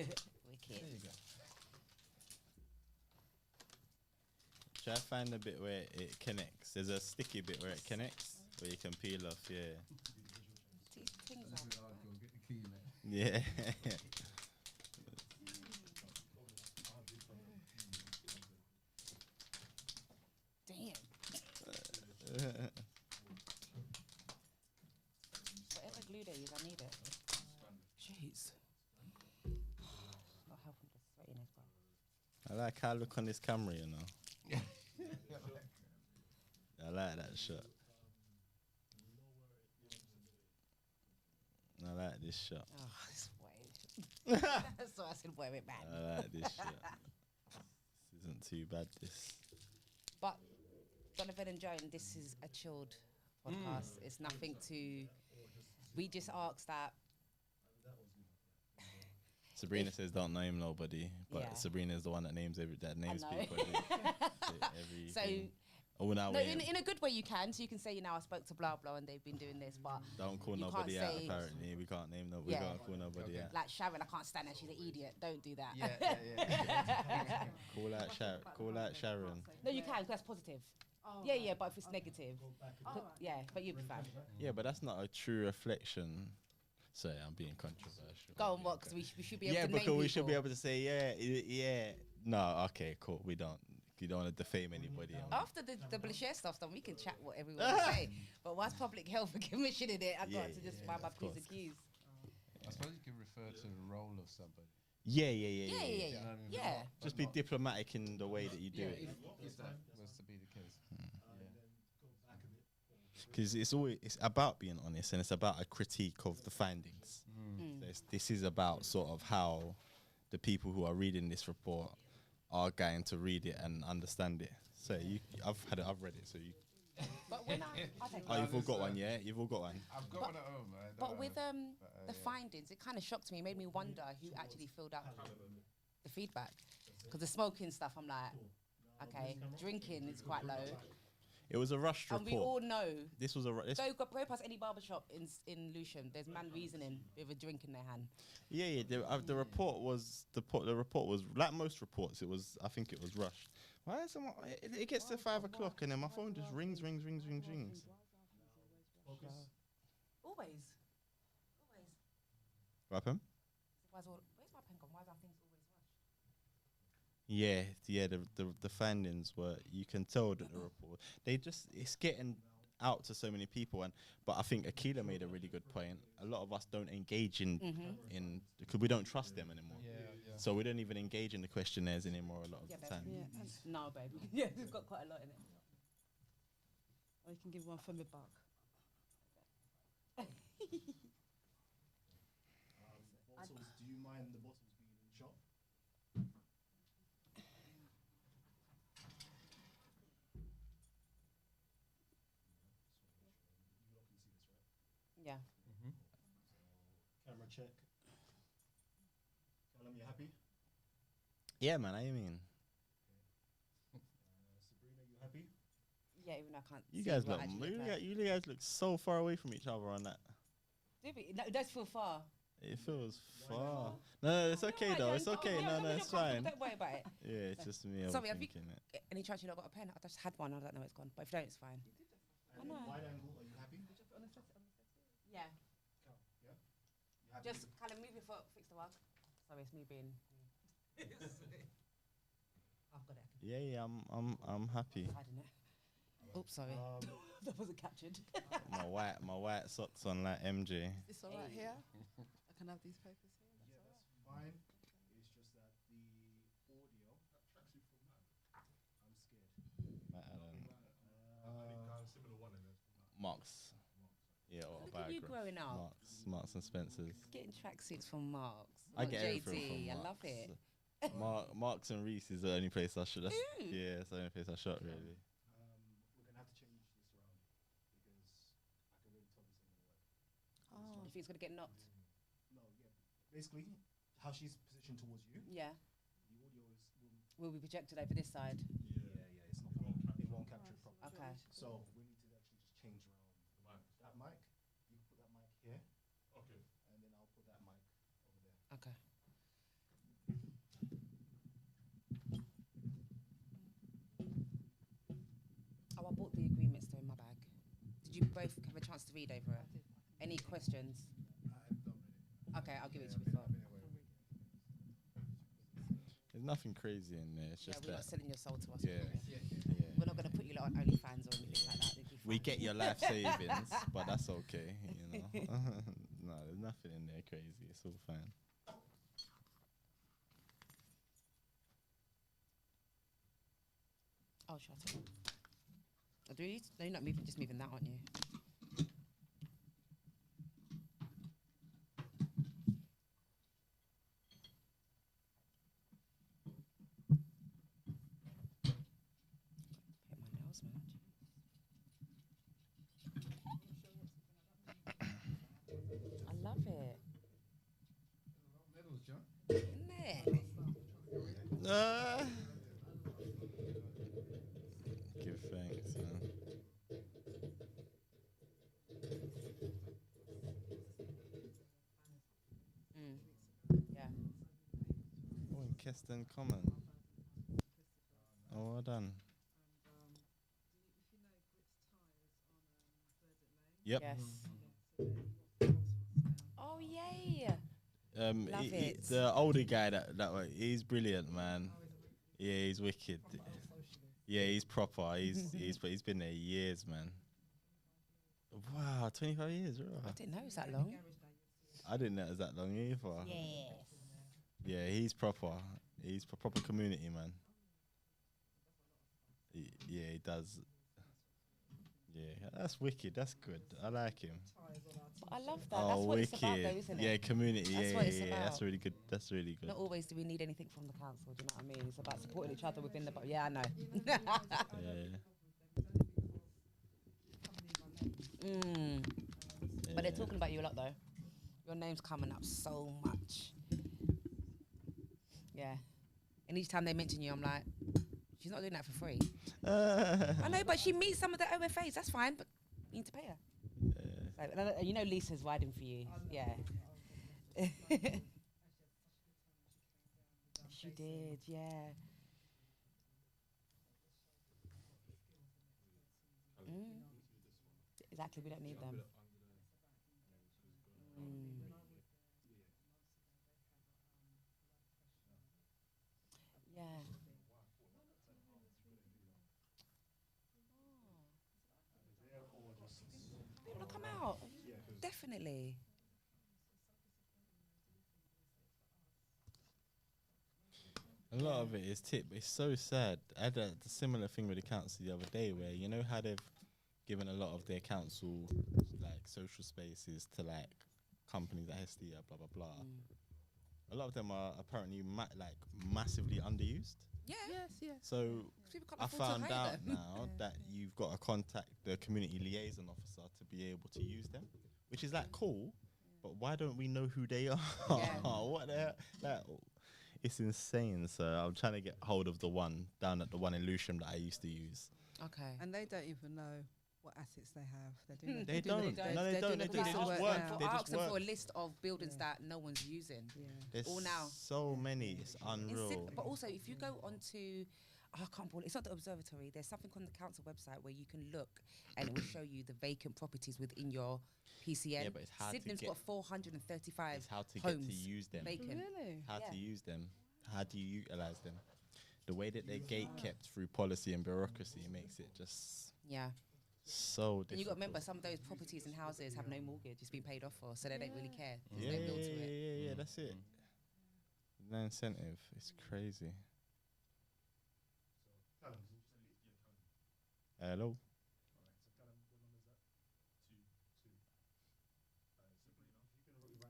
Wicked. There you go. Try to find the bit where it connects. There's a sticky bit where it connects, where you can peel off. Yeah. Things That's like a bit hard, go get the key, man. Yeah. damn. Whatever glue they use, I need it. Jeez. Not helping, just sweating as well. I like how I look on this camera, you know. I like that shot. I like this shot. Oh, it's weird. So I said, wear it back. I like this shot. This isn't too bad, this. But Donovan and Joan, this is a chilled podcast. It's nothing to. We just ask that. Sabrina says don't name nobody, but Yeah. Sabrina's the one that names names know. people. Every So oh, now no, in a good way you can. So you can say, you know, I spoke to blah blah and they've been doing this, but don't call you nobody can't out. say- Apparently, we can't name nobody. Yeah. We can't call nobody out. like Sharon, I can't stand her. She's an idiot. Don't do that. Call out Sharon. Call out Sharon. No, you can. 'Cause that's positive. Yeah, but if it's negative, yeah, but you'll be fine. Yeah, but that's not a true reflection. Sorry, I'm being controversial. Go on, what? Because we should be able Yeah, to name because we should be people. able to say yeah. No, okay, cool. We don't. You don't want to defame anybody. After the Blaché stuff's done, we can chat whatever we want to say. But once public health are commissioning it, I've got to just mind my of P's course. and Q's. I suppose you can refer to the role of somebody. Yeah. Yeah. Just be diplomatic in the way that you do it. If that was to be the case. Because it's about being honest and it's about a critique of the findings. So this is about sort of how the people who are reading this report are going to read it and understand it. So I've read it. So you. But when I take Oh, you've all got one, yeah. You've all got one. I've got one at home, man. But with the findings, it kind of shocked me. It made me wonder who actually filled out the feedback. Because the smoking stuff, I'm like, okay, drinking is quite low. It was a rushed And report. we all know. This was a. Go past any barbershop in Lewisham. There's man reasoning with a drink in their hand. Yeah. The report was the report was like most reports. I think it was rushed. Why is someone? It gets to 5 o'clock and then my phone just rings. Always. What happened? Where's my pen gone? Why are things always rushed? Yeah. The findings were. You can tell that the report. It's getting out to so many people, but I think Akila made a really good point. A lot of us don't engage in because we don't trust them anymore. Yeah. So we don't even engage in the questionnaires anymore a lot of the time. No, babe. Yeah, we've got quite a lot in it. Or you can give one for me back. Bottles, do you mind the bottles being in the shop? You lot can see this, right? Yeah. Camera check. Callum, you happy? Yeah, man. I mean, Sabrina, you happy? Yeah, even though I can't. you see guys what look. actually occurred. You guys look so far away from each other on that. Do we? No, it does feel far. It feels far. No, it's okay though. It's okay. No, it's fine. Don't worry about it. Yeah, it's just me. Sorry, have you- overthinking it. Any chance you not got a pen? I just had one. I don't know where it's gone. But if you don't, it's fine. And know. wide angle, are you happy? Yeah. Cal, yeah? You happy Just with kind of move your foot, fix the rug. Sorry, it's me being. I've got it. Yeah. I'm happy. Hiding it. Oops, sorry. That wasn't captured. my white socks on like MJ. Is this all right here? I can have these papers here. Yeah, that's fine. It's just that the audio. I'm scared. Matt Allen. Similar one in there. Marks. Yeah, or Look at you growing up. Marks and Spencers. Getting tracksuits from Marks. I Not get everything JD, from I Marks. love it. Marks and Reese is the only place I should. Ooh. Yeah, it's the only place I shot really. We're gonna have to change this around because I can really tell this ain't gonna work. Oh. You think it's gonna get knocked? No, yeah. Basically, how she's positioned towards you, Yeah. the audio is Will be projected over this side. yeah, it's not gonna, it won't capture it properly. Okay. So we need to actually just change around that mic. You can put that mic here, Okay. and then I'll put that mic over there. Okay. both have a chance to read over it? Any questions? Okay, I'll give it to you before. There's nothing crazy in there. It's Yeah, just we're not that. selling your soul to us. Yeah. We're not going to put you like on OnlyFans or anything like that. It'd be We fine. get your life savings, but that's okay. You know. No, there's nothing in there crazy. It's all fine. Oh, shut up. Oh, do you? No, you're not moving, just moving that, aren't you? Hit my nails, man. I love it. Medals, John. Isn't it? Give thanks, man. Yeah. Oh, in Keston Common. Oh, well done. Yep. Yes. Oh, yay. Love it. The older guy he's brilliant, man. Yeah, he's wicked. Yeah, he's proper. He's been there years, man. Wow, 25 years, I right? didn't know it was that long. I didn't know it was that long either. Yes. Yeah, he's proper. He's proper community, man. Yeah, he does. Yeah, that's wicked. That's good. I like him. I love that. That's what it's about, though, isn't it? Yeah, community. That's yeah, what it's yeah, about. That's really good. That's really good. Not always do we need anything from the council, do you know what I mean? It's about supporting each other within the... Yeah, I know. Yeah. But they're talking about you a lot, though. Your name's coming up so much. Yeah. And each time they mention you, I'm like, she's not doing that for free. I know, but she meets some of the OFAs. That's fine, but you need to pay her. So, you know Lisa's riding for you. Yeah. She did, yeah. Exactly, we don't need them. Yeah. They want to come out. Definitely. A lot of it is tip. It's so sad. I had a similar thing with the council the other day, where you know how they've given a lot of their council like social spaces to like companies like Hestia, blah blah blah. A lot of them are apparently massively underused. Yeah. Yes. So People can't I afford to found hire out them. now that you've got to contact the community liaison officer to be able to use them, which is like cool. But why don't we know who they are? Yeah. What the hell? Like, it's insane. So I'm trying to get hold of the one down at the one in Lewisham that I used to use. Okay. And they don't even know what assets they have. They're doing They doing don't. their- No, they they're don't. doing They their just work work. now. They I just asked them for work. a list of buildings Yeah. that no one's using. Yeah. There's all now. so many. It's unreal. But also, if you go onto, I can't believe it's not the observatory. There's something on the council website where you can look, and it will show you the vacant properties within your PCN. Yeah, but it's hard to Sydenham's get- got 435 It's how to get homes to use them. vacant. Really? How Yeah. to use them. How do you utilize them? The way that they're gate kept through policy and bureaucracy makes it just Yeah. so difficult. And you got to remember, some of those properties and houses have no mortgage; it's been paid off for, so they don't really care. There's Yeah, no bill to it. yeah, that's it. No incentive. It's crazy. Hello.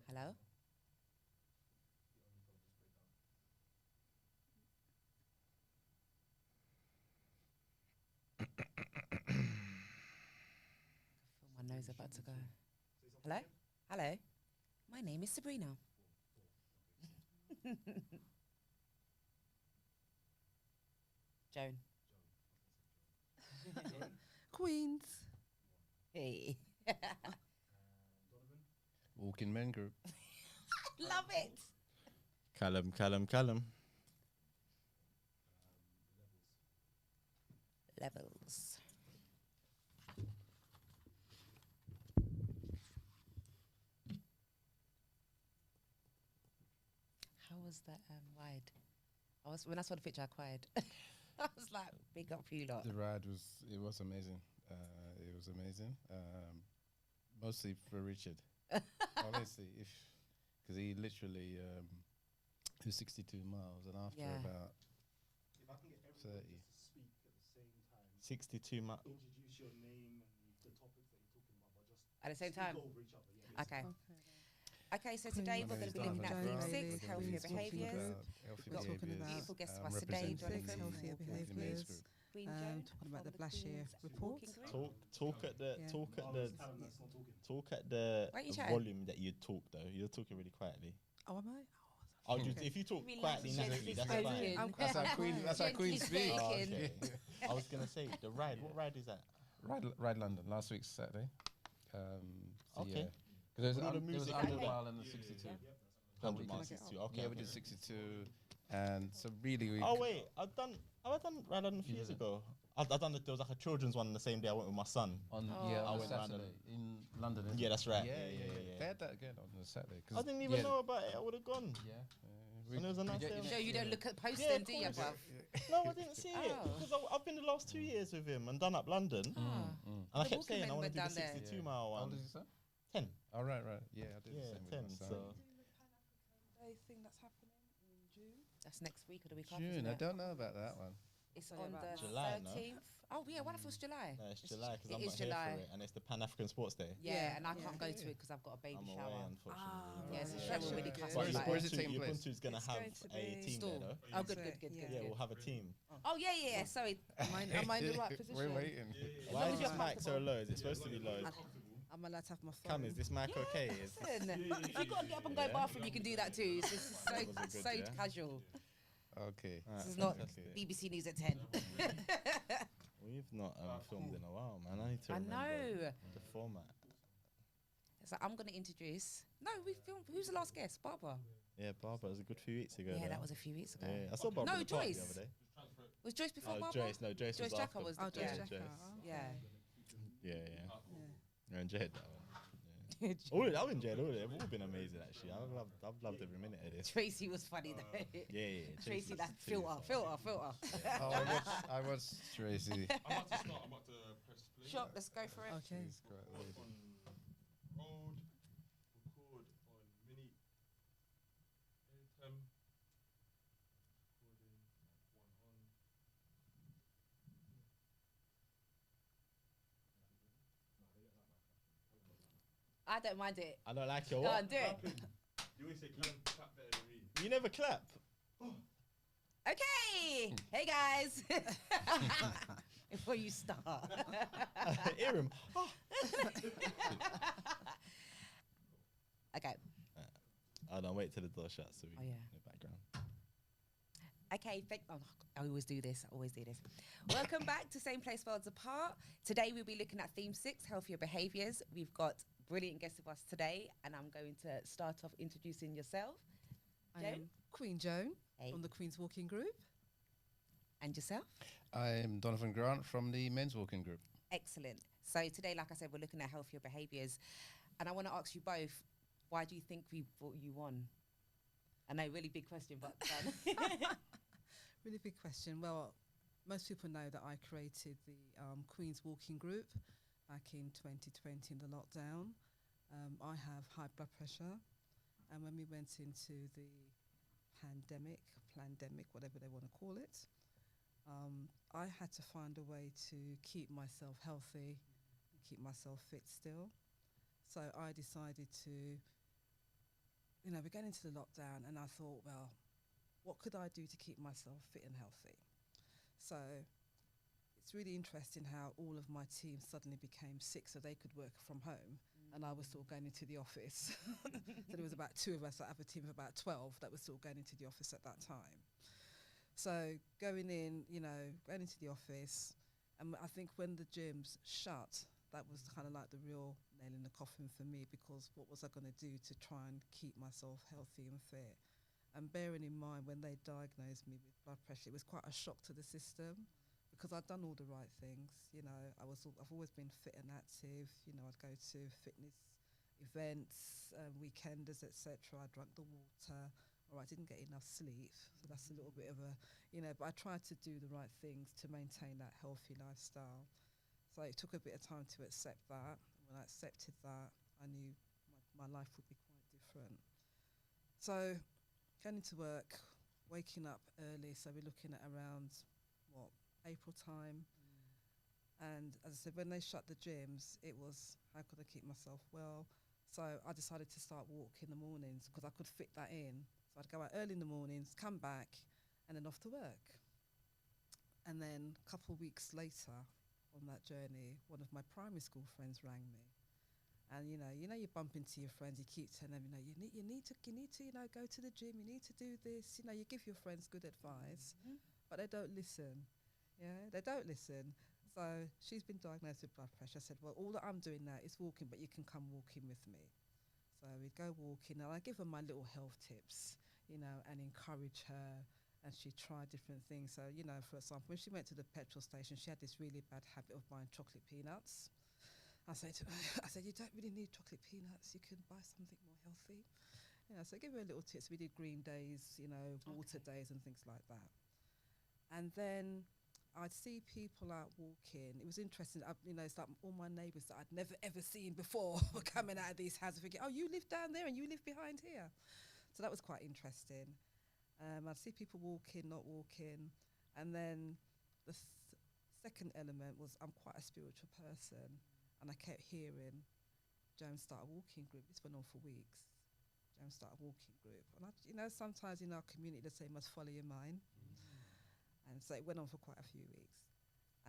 Hello. I feel my nose about to go. Hello? Hello? My name is Sabrina. Joan. Queens. Hey. Walking Men Group. Love it. Callum. Levels. was the ride? When I saw the picture, I cried. I was like, big up you lot. The ride was amazing. It was amazing. Mostly for Richard. Honestly, because he literally it was 62 miles, and after Yeah. about If I can get 30. everyone to speak at the same time, 62 miles. introduce your name and the topics that you're talking about, but just At the same speak time? over each other. Yeah, Okay. Okay. Okay, so today we're going to be looking at theme 6, healthier behaviours. Healthy We've got behaviours. beautiful guests of us today, Jonathan Healthier from Walking behaviours. Group, Queen Talking Joan about the from Blackshear Queen's report. Walking Group. Talk at the Yeah. talk at Barbara's the talent that's not talking. talk at the Why you chatting? volume that you talk though. You're talking really quietly. Oh, am I? Oh, if you talk quietly naturally, that's fine. spoken. That's our queen. That's our Gently queen speak. Oh, spoken. okay. I was gonna say the ride. What ride is that? Ride London last week Saturday. Okay. Because With all the there was music 100 and mile and the 62. 100 miles, 62. Okay. Yeah, we did 62, and so really we. Oh wait, have I done Ride London a few You years did it. ago? There was like a children's one the same day I went with my son. On Oh. yeah, I on went round Saturday in London. isn't Yeah, it? that's right. Yeah, Yeah, yeah, yeah, yeah. yeah. They had that again on the Saturday. 'cause I didn't even yeah, know about it. I would have gone. Yeah. And it was a nice day. Joe, you don't look at posts Yeah, then, of do you, course. bruv? No, I didn't see it Oh. because I've been the last 2 years with him and done up London, and Ah. I The kept walking saying men I want went to do the down there. 62 Yeah. mile How old one. is your son? 10. Oh right. Yeah, I did Yeah, the same 10. with my son. So Day thing that's happening in June. That's next week or the week after. June. isn't I it? don't know about that one. It's Sorry on about the July, no? 13th. Oh, yeah, what if it was July? no, it's July because It I'm is not here July. for it, and it's the Pan African Sports Day. Yeah, Yeah, and I yeah. can't go to it because I've got a baby I'm away, shower. unfortunately. Yeah, so Yeah, Cheryl that's really good. cussed Where me is- like where that. is it taking place? Ubuntu's going to It's have going to a be team Stall. there, though. Oh, good, Is good, it? good, Yeah. good, Yeah, good. we'll have a team. Oh, yeah, sorry. Am I in the right position? We're waiting. Why long is as this you're mic so low? Is it supposed to be low? I'm allowed to have my phone. Cam, is this mic okay? Is this- Listen, if you've got to get up and go Yeah. bathroom, you can do that too. It's just That wasn't good, so yeah? casual. Okay. Alright, This is not fantastic. BBC News at 10. We've not filmed in a while, man. I need to I remember know. the format. It's like, I'm going to introduce. No, we filmed. Who's the last guest? Barbara. Yeah, Barbara, it was a good few weeks ago. Yeah, though. that was a few weeks ago. Yeah, I saw Barbara No, in the park Joyce. the other day. Was Joyce before Oh, Barbara? Joyce. No, Joyce Joyce was Jacker after. was the Oh, Joyce yeah. Jacker. Joyce. Oh. Yeah. Yeah. Yeah. I enjoyed that one. Yeah. I've enjoyed all of it. They've all been amazing, actually. I've loved every minute of this. Tracy was funny though. Yeah. Tracy, like Tracy's filter. Oh, I watched Tracy. I'm about to start. I'm about to press play. Sure, let's go for it. Okay. She's quite lady. On road, record on mini. Airtem. Recording. One on. I don't mind it. I don't like your Go what? on, do it. You always say clap better than me. You never clap. Okay. Hey guys. Before you start. Hear him. Oh. Okay. Oh, no, wait till the door shuts so we Oh, yeah. in the background. Okay, I always do this. Welcome back to Same Place Worlds Apart. Today we'll be looking at theme 6, healthier behaviours. We've got brilliant guests with us today, and I'm going to start off introducing yourself. I Joan? am Queen Joan Hey. from the Queen's Walking Group. And yourself. I'm Donovan Grant from the Men's Walking Group. Excellent. So today, like I said, we're looking at healthier behaviours, and I want to ask you both, why do you think we brought you on? I know, really big question, but Really big question. Well, most people know that I created the Queen's Walking Group back in 2020 in the lockdown. I have high blood pressure, and when we went into the pandemic, whatever they want to call it, I had to find a way to keep myself healthy, keep myself fit still. So I decided to, we're going into the lockdown, and I thought, well, what could I do to keep myself fit and healthy? So it's really interesting how all of my team suddenly became sick so they could work from home, and I was still going into the office. So there was about 2 of us that have a team of about 12 that were still going into the office at that time. So going into the office, and I think when the gyms shut, that was kind of like the real nail in the coffin for me, because what was I going to do to try and keep myself healthy and fit? And bearing in mind, when they diagnosed me with blood pressure, it was quite a shock to the system, because I'd done all the right things. I've always been fit and active. I'd go to fitness events, weekenders, etc. I drank the water. or I didn't get enough sleep. So that's a little bit of a, but I tried to do the right things to maintain that healthy lifestyle. So it took a bit of time to accept that. When I accepted that, I knew my life would be quite different. So going into work, waking up early. So we're looking at around, April time. And as I said, when they shut the gyms, it was, how could I keep myself well? So I decided to start walking in the mornings because I could fit that in. So I'd go out early in the mornings, come back, and then off to work. And then a couple of weeks later on that journey, one of my primary school friends rang me. And you bump into your friends, you keep telling them, you need to go to the gym, you need to do this, you give your friends good advice, but they don't listen. Yeah, they don't listen. So she's been diagnosed with blood pressure. I said, well, all that I'm doing now is walking, but you can come walking with me. So we'd go walking, and I give her my little health tips, and encourage her. And she tried different things. So, for example, when she went to the petrol station, she had this really bad habit of buying chocolate peanuts. I said, you don't really need chocolate peanuts. You can buy something more healthy. So I give her a little tips. We did green days, water days and things like that. And then I'd see people out walking. It was interesting. It's like all my neighbours that I'd never, ever seen before were coming out of these houses thinking, oh, you live down there and you live behind here. So that was quite interesting. I'd see people walking, not walking. And then the second element was I'm quite a spiritual person. And I kept hearing, Joan, start a walking group. This went on for weeks. Joan, start a walking group. And sometimes in our community they say you must follow your mind. And so it went on for quite a few weeks.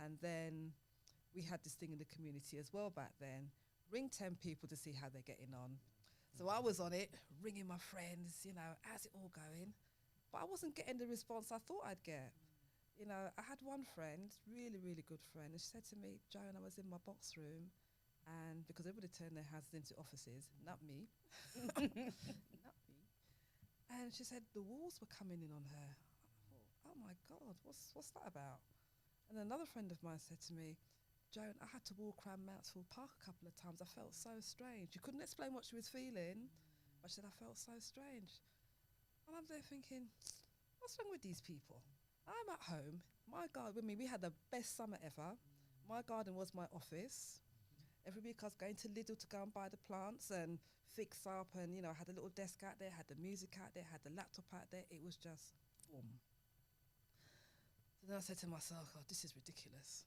And then we had this thing in the community as well back then. Ring 10 people to see how they're getting on. So I was on it, ringing my friends, how's it all going? But I wasn't getting the response I thought I'd get. I had one friend, really, really good friend, and she said to me, Joan, I was in my box room, and because everybody turned their houses into offices, not me, not me. And she said the walls were coming in on her. I thought, oh my God, what's that about? And another friend of mine said to me, Joan, I had to walk around Mansfield Park a couple of times. I felt so strange. She couldn't explain what she was feeling, but she said, I felt so strange. And I'm there thinking, what's wrong with these people? I'm at home. My garden, we had the best summer ever. My garden was my office. Every week I was going to Lidl to go and buy the plants and fix up, and I had a little desk out there, had the music out there, had the laptop out there. It was just boom. So then I said to myself, oh, this is ridiculous.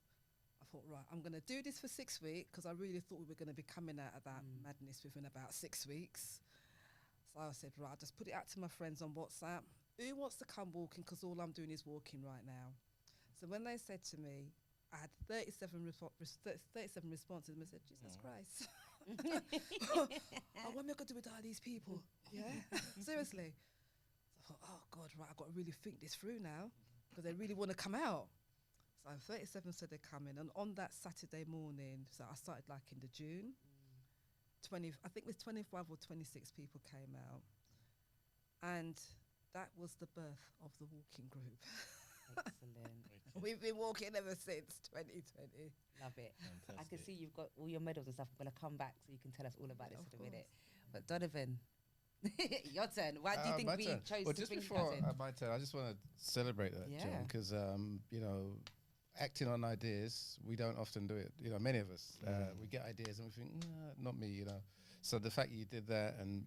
I thought, right, I'm going to do this for 6 weeks because I really thought we were going to be coming out of that madness within about 6 weeks. So I said, right, I'll just put it out to my friends on WhatsApp. Who wants to come walking? Because all I'm doing is walking right now. So when they said to me, I had 37 responses, and I said, Jesus Christ. What am I going to do with all these people? Yeah, seriously. So I thought, oh God, right, I've got to really think this through now because they really want to come out. So 37 said they're coming. And on that Saturday morning, so I started like in the June, I think it was 25 or 26 people came out. And that was the birth of the walking group. Excellent. We've been walking ever since 2020. Love it. Fantastic. I can see you've got all your medals and stuff. I'm going to come back so you can tell us all about Yeah, this of in a minute. course. But Donovan, your turn. Why do you think My we turn. chose Well, to just bring before Gavin? my turn, I just want to celebrate that, Yeah. John, because acting on ideas, we don't often do it. Many of us, we get ideas and we think, nah, not me. So the fact you did that and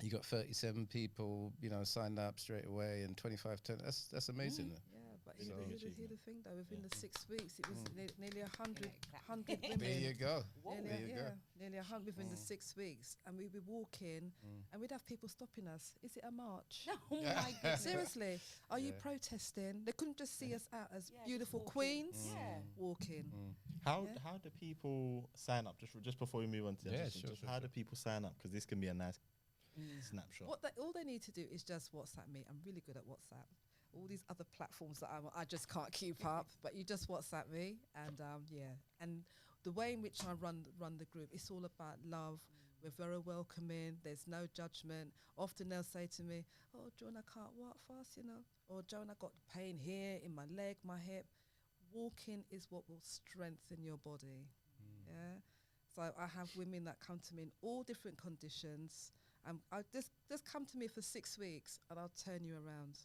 you got 37 people, signed up straight away, and 25 turn. That's amazing. Yeah, but So- here's the thing though, within the 6 weeks, it was nearly 100 Clap. women. There you go. Nearly, There you go. nearly 100 within the 6 weeks. And we'd be walking and we'd have people stopping us. Is it a march? Oh my goodness. Seriously, are you Yeah. protesting? They couldn't just see us out as Yeah, just beautiful walking. queens Yeah. walking. How Yeah. how do people sign up? Just before we move on to the Yeah, other sure, thing, sure, how sure. do people sign up? Because this can be a nice snapshot. All they need to do is just WhatsApp me. I'm really good at WhatsApp. All these other platforms that I just can't keep up, but you just WhatsApp me, and and the way in which I run the group, it's all about love. We're very welcoming. There's no judgment. Often they'll say to me, "Oh, Joan, I can't walk fast, or Joan, I got pain here in my leg, my hip." Walking is what will strengthen your body. Yeah. So I have women that come to me in all different conditions, I just come to me for 6 weeks, and I'll turn you around.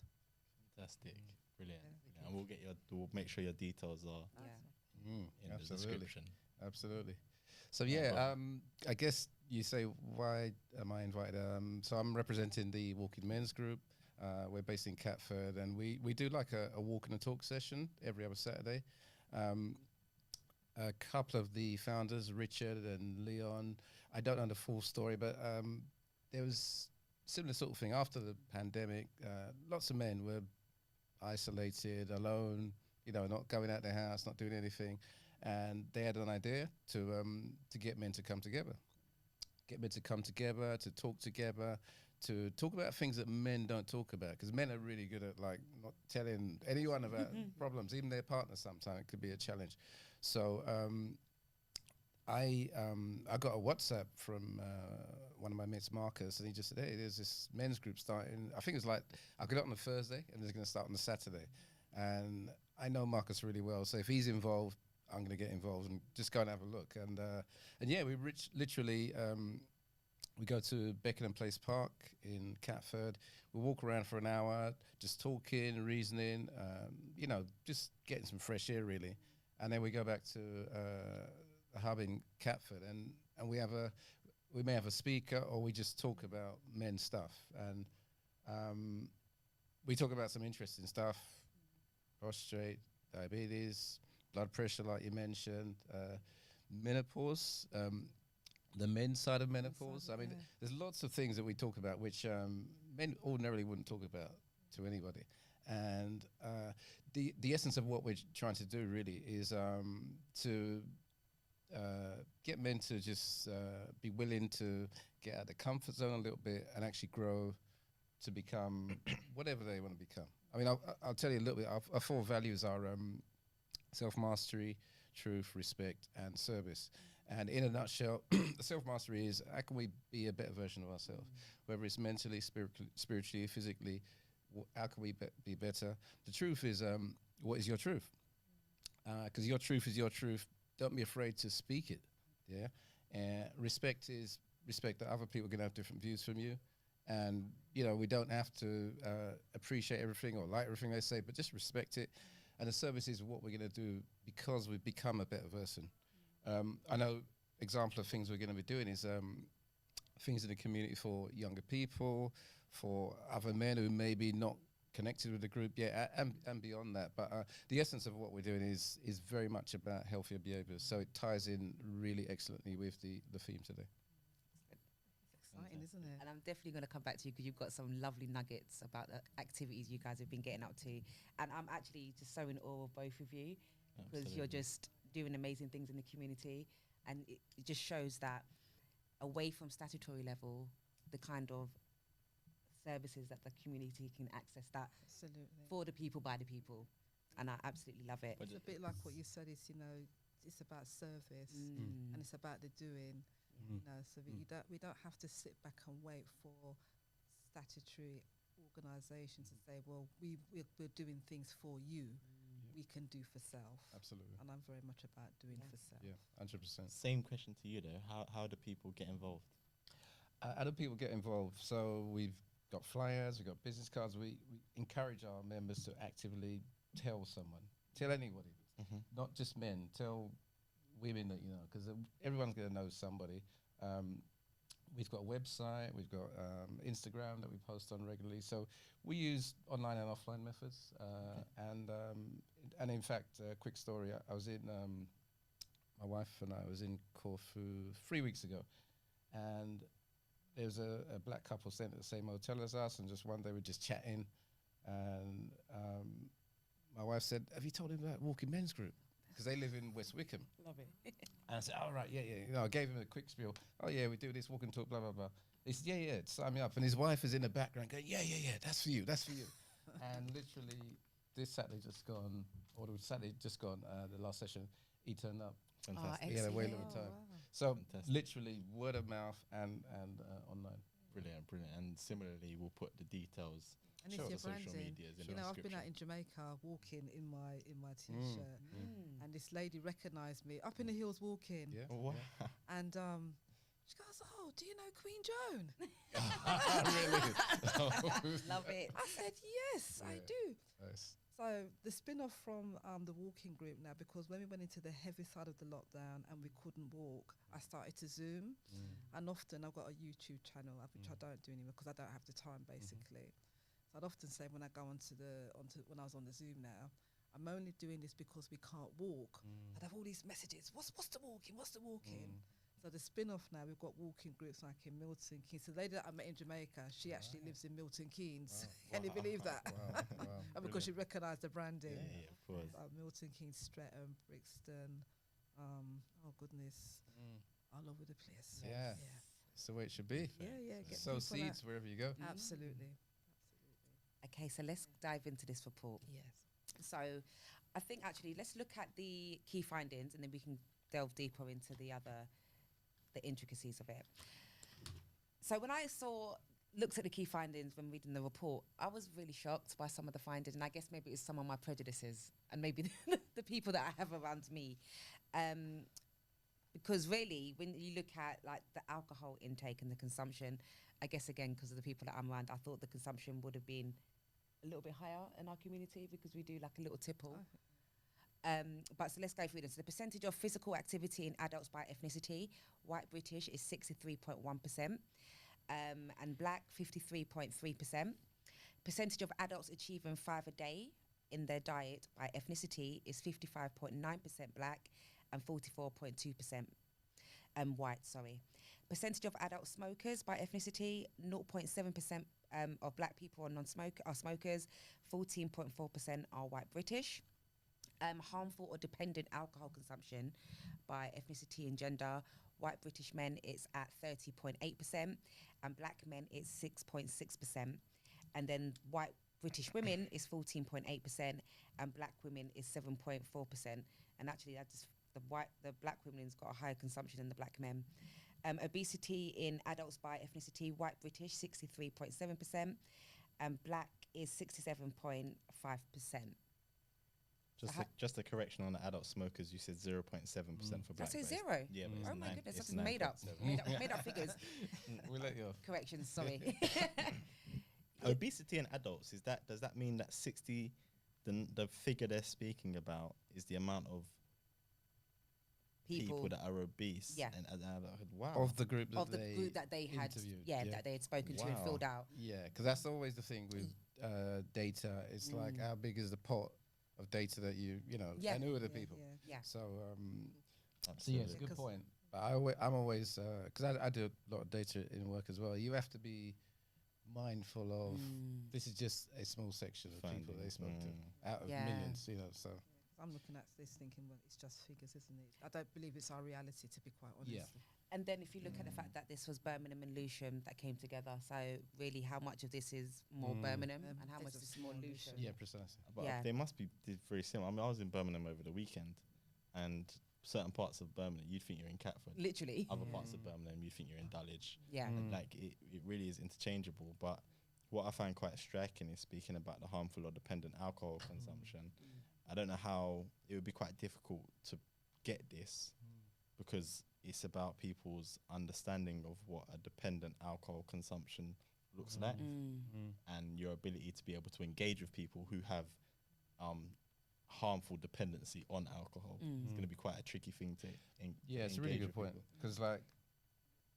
Fantastic. Brilliant. Yeah. Brilliant. And we'll make sure your details are Yeah. in the Absolutely. description. Absolutely. So Yeah, yeah, I guess you say, why am I invited? So I'm representing the Walking Men's Group. We're based in Catford, and we do like a walk and a talk session every other Saturday. A couple of the founders, Richard and Leon, I don't know the full story, but there was similar sort of thing after the pandemic. Lots of men were isolated, alone, not going out their house, not doing anything, and they had an idea to get men to come together, to talk together, to talk about things that men don't talk about, because men are really good at like not telling anyone about problems, even their partner. Sometimes it could be a challenge. So I got a WhatsApp from one of my mates, Marcus, and he just said, "Hey, there's this men's group starting." I think it was like I got it on the Thursday, and it's going to start on the Saturday. And I know Marcus really well, so if he's involved, I'm going to get involved and just go and have a look. And yeah, we literally we go to Beckenham Place Park in Catford. We walk around for an hour, just talking, reasoning, just getting some fresh air, really. And then we go back to the hub in Catford, and we may have a speaker, or we just talk about men's stuff. And we talk about some interesting stuff: prostrate, diabetes, blood pressure, like you mentioned, menopause, the men's side of menopause. I mean, there's lots of things that we talk about which men ordinarily wouldn't talk about to anybody. And the essence of what we're trying to do really is to get men to just be willing to get out of the comfort zone a little bit and actually grow to become whatever they want to become. I mean, I'll tell you a little bit. Our 4 values are self-mastery, truth, respect, and service. And in a nutshell, self-mastery is, how can we be a better version of ourselves? Whether it's mentally, spiritually, physically, how can we be better? The truth is, what is your truth? Because your truth is your truth. Don't be afraid to speak it. Yeah. And respect is respect that other people can have different views from you. And, we don't have to appreciate everything or like everything they say, but just respect it. And the service is what we're going to do because we've become a better person. I know example of things we're going to be doing is things in the community for younger people, for other men who may be not connected with the group yet, and beyond that. But the essence of what we're doing is very much about healthier behaviours. So it ties in really excellently with the theme today. Exciting, isn't it? And I'm definitely going to come back to you because you've got some lovely nuggets about the activities you guys have been getting up to. And I'm actually just so in awe of both of you, because you're just doing amazing things in the community. And it just shows that away from statutory level, the kind of services that the community can access, that Absolutely. for the people, by the people. And I absolutely love it. It's a bit like what you said, is, it's about service and it's about the doing. So we don't have to sit back and wait for statutory organisations to say, well, we're doing things for you. We can do for self. Absolutely. And I'm very much about doing for self. Yeah, 100%. Same question to you though. How do people get involved? How do people get involved? So we've got flyers, we've got business cards. We encourage our members to actively tell anybody, not just men, tell women that because everyone's going to know somebody. We've got a website, we've got Instagram that we post on regularly. So we use online and offline methods. And in fact, a quick story, I was in, my wife and I was in Corfu 3 weeks ago, and there was a black couple staying at the same hotel as us, and just one day we're just chatting, and my wife said, "Have you told him about Walking Men's Group?" Because they live in West Wickham. Love it. And I said, "All right, yeah." I gave him a quick spiel. "Oh yeah, we do this walk and talk, blah blah blah." He said, "Yeah, sign me up." And his wife is in the background going, "Yeah, that's for you, that's for you." And literally, this Saturday just gone, or the Saturday just gone, the last session, he turned up. Fantastic. He had a whale of excellent. a time. Wow. So Fantastic. literally word of mouth and online. Brilliant. And similarly, we'll put the details And Sure. it's your on social branding. medias in You the know, I've been description. out in Jamaica walking in my t-shirt, Mm. and this lady recognised me up in the hills walking, Yeah. Oh, wow. and She goes, "Oh, do you know Queen Joan?" Really? Love it. I said, "Yes, I Yeah. do." Nice. So the spin-off from the walking group now, because when we went into the heavy side of the lockdown and we couldn't walk, I started to Zoom, and often I've got a YouTube channel, which I don't do anymore because I don't have the time, basically. So I'd often say when I go onto when I was on the Zoom now, I'm only doing this because we can't walk. I'd have all these messages. What's the walking? What's the walking? So the spin-off now, we've got walking groups like in Milton Keynes. So the lady that I met in Jamaica, she actually lives in Milton Keynes. Can you believe that? Wow. Wow. And because she recognised the branding. Yeah, of course. Milton Keynes, Streatham, Brixton. Oh goodness, all over the place. Yeah. It's the way it should be. Yeah. Get Sow people out. seeds wherever you go. Absolutely. Okay, so let's dive into this report. Yes. So I think actually let's look at the key findings and then we can delve deeper into the intricacies of it. So when I looked at the key findings when reading the report, I was really shocked by some of the findings, and I guess maybe it's some of my prejudices and maybe the people that I have around me. Because really, when you look at like the alcohol intake and the consumption, I guess again, because of the people that I'm around, I thought the consumption would have been a little bit higher in our community because we do like a little tipple. But so let's go through this. So the percentage of physical activity in adults by ethnicity, white British is 63.1%, and black 53.3%. Percentage of adults achieving 5 a day in their diet by ethnicity is 55.9% black and 44.2% white, Percentage of adult smokers by ethnicity, 0.7% of black people are smokers, 14.4% are white British. Harmful or dependent alcohol consumption by ethnicity and gender, white British men it's at 30.8% and black men it's 6.6%, and then white British women is 14.8% and black women is 7.4%, and actually the black women's got a higher consumption than the black men. Obesity in adults by ethnicity, white British 63.7% and black is 67.5%. Just a correction on the adult smokers. You said 0.7% for black. I say but it's- zero. Yeah, but it's Oh my nine- goodness, it's that's made up. 9.7. Made up figures. We'll let you off. Corrections, sorry. Obesity in adults, does that mean that 60, the figure they're speaking about is the amount of people that are obese? Yeah. And wow. Of the group that Of the group that they had, interviewed, that they had spoken to and Wow. filled out. Yeah, because that's always the thing with data. It's like how big is the pot of data that you know, Yeah. and who are the Yeah, people. yeah. Yeah. So so Absolutely. yeah, it's a good 'Cause- point. But I'm always because I do a lot of data in work as well. You have to be mindful of this is just a small section of people they spoke to out of Yeah. millions. You know, so I'm looking at this thinking, well, it's just figures, isn't it? I don't believe it's our reality, to be quite honest. Yeah. And then if you look at the fact that this was Birmingham and Lewisham that came together, so really how much of this is more Birmingham and how much this is is more more Lewisham? yeah, precisely. But Yeah. they must be very similar. I mean, I was in Birmingham over the weekend, and certain parts of Birmingham, you'd think you're in Catford. Literally. Other parts of Birmingham, you'd think you're in Dulwich. Yeah. And like it really is interchangeable. But what I find quite striking is speaking about the harmful or dependent alcohol consumption. I don't know how it would be quite difficult to get this because it's about people's understanding of what a dependent alcohol consumption looks like and your ability to be able to engage with people who have harmful dependency on alcohol. It's going to be quite a tricky thing to Yeah, it's a really good point because, like,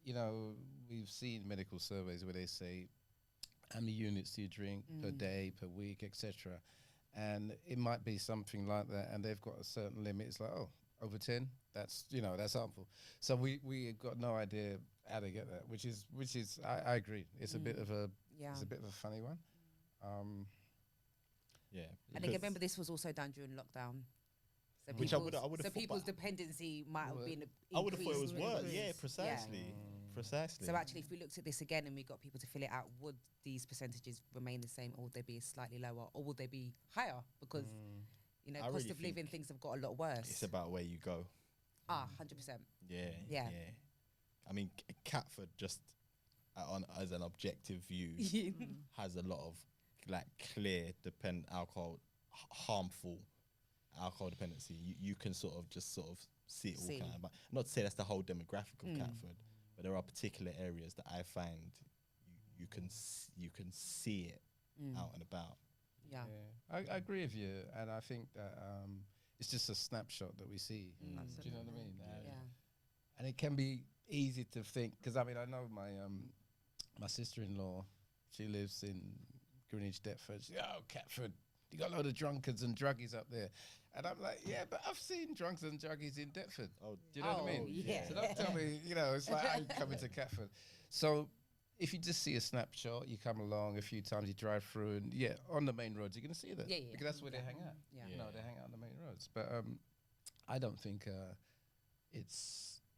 you know, we've seen medical surveys where they say how many units do you drink per day, per week, etc. And it might be something like that, and they've got a certain limit. It's like, oh, over 10, that's that's harmful. So we got no idea how to get that, which is I agree. It's a bit of a it's a bit of a funny one. Yeah. I think I remember this was also done during lockdown. So Which I people's, would've so thought, people's but- dependency might have been I would have thought it was increased. worse. Yeah, precisely. Precisely. So actually, if we looked at this again and we got people to fill it out, would these percentages remain the same, or would they be slightly lower, or would they be higher? Because I cost really of living, think things have got a lot worse. it's about where you go. 100%. Yeah. Yeah. I mean, Catford just as an objective view has a lot of like clear harmful alcohol dependency. You can sort of see it all See. kind of, but not to say that's the whole demographic of Catford, but there are particular areas that I find you can see it out and about. Yeah. I agree with you, and I think that it's just a snapshot that we see. Do you know what I mean? Yeah. And it can be easy to think, because I mean, I know my sister-in-law, she lives in Greenwich, Deptford. She, oh, Catford, you got a lot of drunkards and druggies up there. And I'm like, yeah, but I've seen drunkards and druggies in Deptford. Oh, Do you know what I mean? Yeah. So don't tell me, it's like I'm coming to Catford. So if you just see a snapshot, you come along a few times, you drive through, and on the main roads, you're going to see them. Yeah. Because that's where they hang out. Yeah. They hang out on the main roads. But I don't think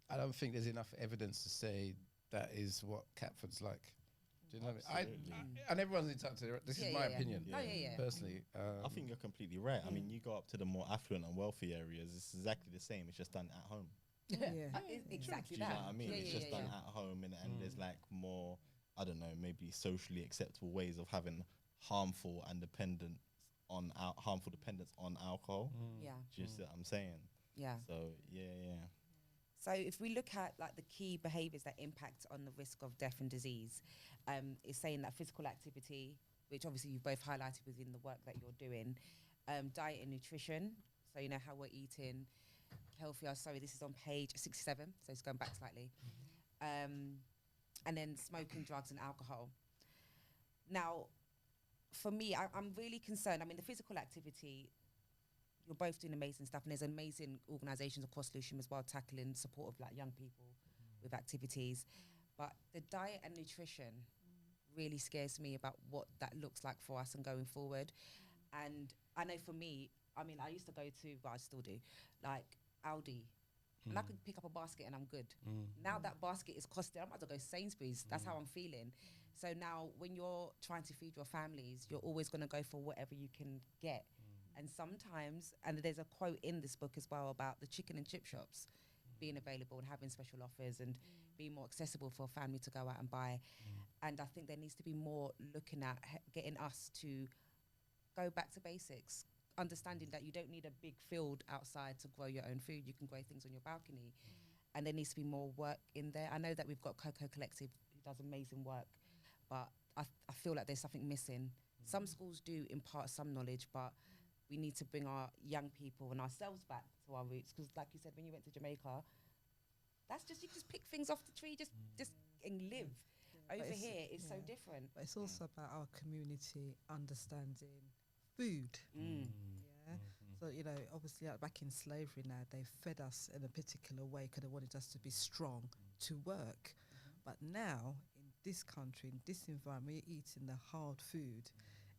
I don't think there's enough evidence to say that is what Catford's like. Do you know what I mean? And everyone's entitled to this is my opinion. No, yeah. Personally. I think you're completely right. I mean, you go up to the more affluent and wealthy areas, it's exactly the same. It's just done at home. Exactly Do you that. know what I mean? Yeah, It's yeah, just yeah, done yeah. at home, and there's like more, I don't know, maybe socially acceptable ways of having harmful dependence on alcohol. Yeah. Do you see what I'm saying? Yeah. So yeah. So if we look at like the key behaviours that impact on the risk of death and disease, it's saying that physical activity, which obviously you've both highlighted within the work that you're doing, diet and nutrition, so you know how we're eating healthier. Sorry, this is on page 67, so it's going back slightly. And then smoking, drugs and alcohol. Now, for me, I'm really concerned. I mean, the physical activity, you're both doing amazing stuff, and there's amazing organisations across Lewisham as well tackling support of like young people with activities. But the diet and nutrition really scares me about what that looks like for us and going forward. And I know for me, I mean, I used to go to, well, I still do, like Aldi, and I could pick up a basket and I'm good. Now that basket is costing, I might as well go Sainsbury's. That's how I'm feeling. So now when you're trying to feed your families, you're always going to go for whatever you can get. And sometimes, and there's a quote in this book as well about the chicken and chip shops being available and having special offers and being more accessible for a family to go out and buy. And I think there needs to be more looking at getting us to go back to basics, understanding that you don't need a big field outside to grow your own food. You can grow things on your balcony. And there needs to be more work in there. I know that we've got Cocoa Collective who does amazing work, but I feel like there's something missing. Some schools do impart some knowledge, but we need to bring our young people and ourselves back to our roots. Because like you said, when you went to Jamaica, that's just, you just pick things off the tree, just and live. Over here, it's so different. But it's also about our community understanding food. Yeah. So, obviously back in slavery now, they fed us in a particular way because they wanted us to be strong to work. But now, in this country, in this environment, you're eating the hard food.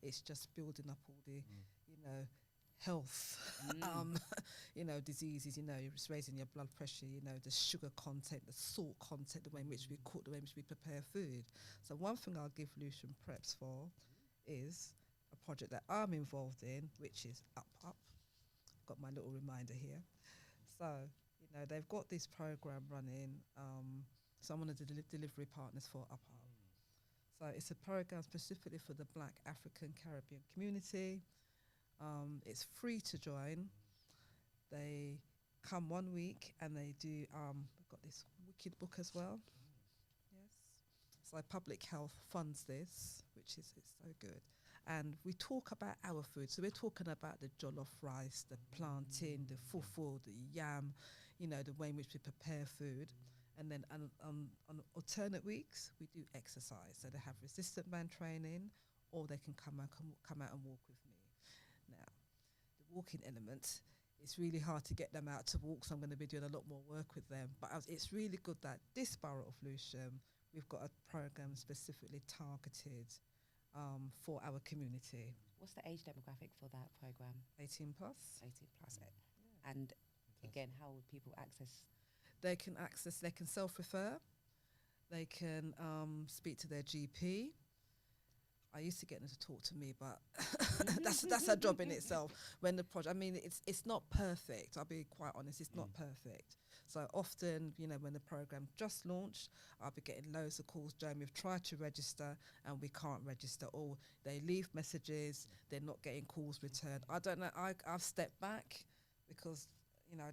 It's just building up all the, health, diseases, it's raising your blood pressure, the sugar content, the salt content, the way in which we cook, the way in which we prepare food. So one thing I'll give Lewisham Preps for is a project that I'm involved in, which is Up. Got my little reminder here. So, they've got this program running. So I'm one of the delivery partners for Up. So it's a program specifically for the Black African Caribbean community. It's free to join. They come 1 week and they do, we've got this wicked book as well. Yes. So Public Health funds this, which is it's so good. And we talk about our food. So we're talking about the jollof rice, the plantain, the fufu, the yam, the way in which we prepare food. And then on alternate weeks, we do exercise. So they have resistant band training, or they can come out and walk with me. Now, the walking element, it's really hard to get them out to walk, so I'm going to be doing a lot more work with them. But it's really good that this borough of Lewisham, we've got a program specifically targeted for our community. What's the age demographic for that program? 18 plus. 18 plus. And again, how would people access? They can self-refer. They can speak to their GP. I used to get them to talk to me, but that's a job in itself. When the project, it's not perfect. I'll be quite honest, it's not perfect. So often, when the program just launched, I'll be getting loads of calls. Joan, we've tried to register and we can't register. Or they leave messages, they're not getting calls returned. I don't know. I've stepped back because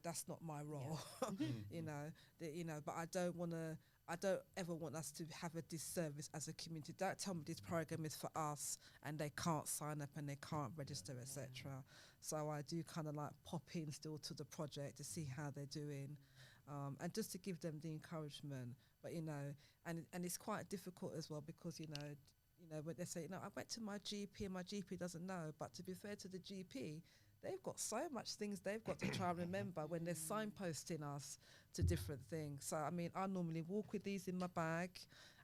that's not my role. But I don't want to. I don't ever want us to have a disservice as a community. Don't tell me this program is for us and they can't sign up and they can't register, etc. So I do kind of like pop in still to the project to see how they're doing, and just to give them the encouragement. But and it's quite difficult as well because when they say, I went to my GP and my GP doesn't know. But to be fair to the GP, they've got so much things they've got to try and remember when they're signposting us to different things. So, I mean, I normally walk with these in my bag,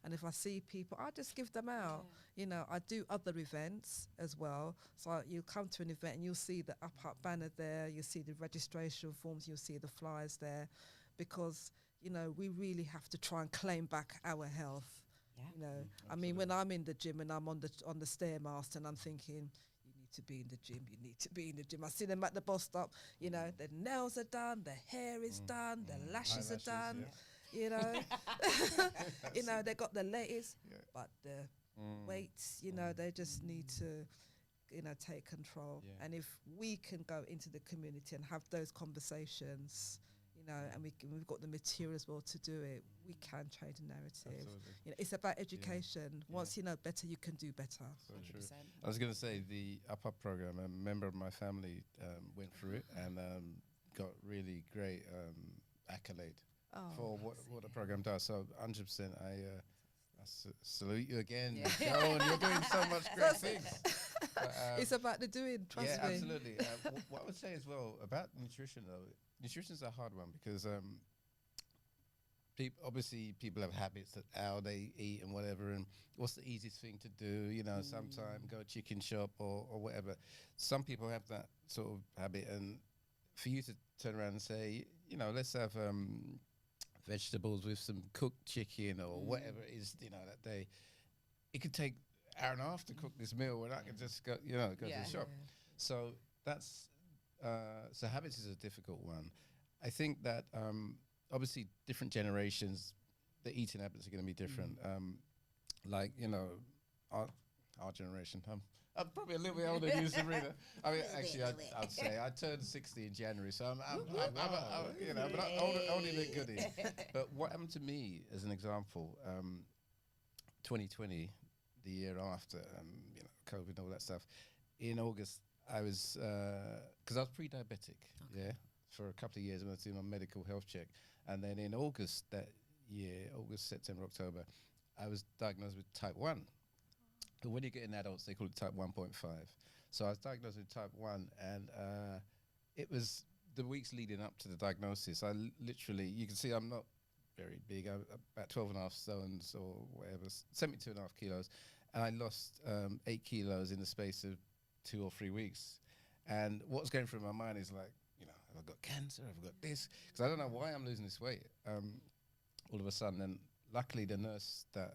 and if I see people, I just give them out. I do other events as well. So you'll come to an event and you'll see the up banner there, you'll see the registration forms, you'll see the flyers there, because, we really have to try and claim back our health. Yeah. I mean, when I'm in the gym and I'm on the Stairmaster and I'm thinking, you need to be in the gym, you need to be in the gym. I see them at the bus stop, their nails are done, their hair is done, their lashes are done, they got the latest, but the weights, they just need to, take control. Yeah. And if we can go into the community and have those conversations, and we've got the material as well to do it, we can change the narrative. Absolutely. It's about education. Once you know better, you can do better. So true. I was going to say the Up program, a member of my family went through it and got really great accolade for what the program does. So 100%, I salute you again. Yeah. Go on, you're doing so much great things. But, It's about the doing, trust me. Yeah, absolutely. What I would say as well about nutrition, though, nutrition is a hard one because obviously people have habits that how they eat and whatever, and what's the easiest thing to do? Sometime go chicken shop or whatever. Some people have that sort of habit, and for you to turn around and say, let's have vegetables with some cooked chicken or whatever it is, that day. It could take an hour and a half to cook this meal, when I can just go, go to the shop. So that's so habits is a difficult one. I think that obviously different generations, the eating habits are going to be different. Our generation. I'm probably a little bit older than you, Sabrina. I mean, actually, I'd say I turned 60 in January, so I'm only a bit goody. But what happened to me, as an example, 2020, the year after, COVID and all that stuff, in August, I was, because I was pre-diabetic, for a couple of years when I was doing my medical health check. And then in August that year, August, September, October, I was diagnosed with type 1. But when you get in adults, they call it type 1.5. So I was diagnosed with type 1, and it was the weeks leading up to the diagnosis. I literally, you can see I'm not very big. I'm about 12 and a half stones or whatever, 72 and a half kilos. And I lost 8 kilos in the space of 2 or 3 weeks. And what's going through my mind is like, have I got cancer? Have I got this? Because I don't know why I'm losing this weight all of a sudden. And luckily, the nurse that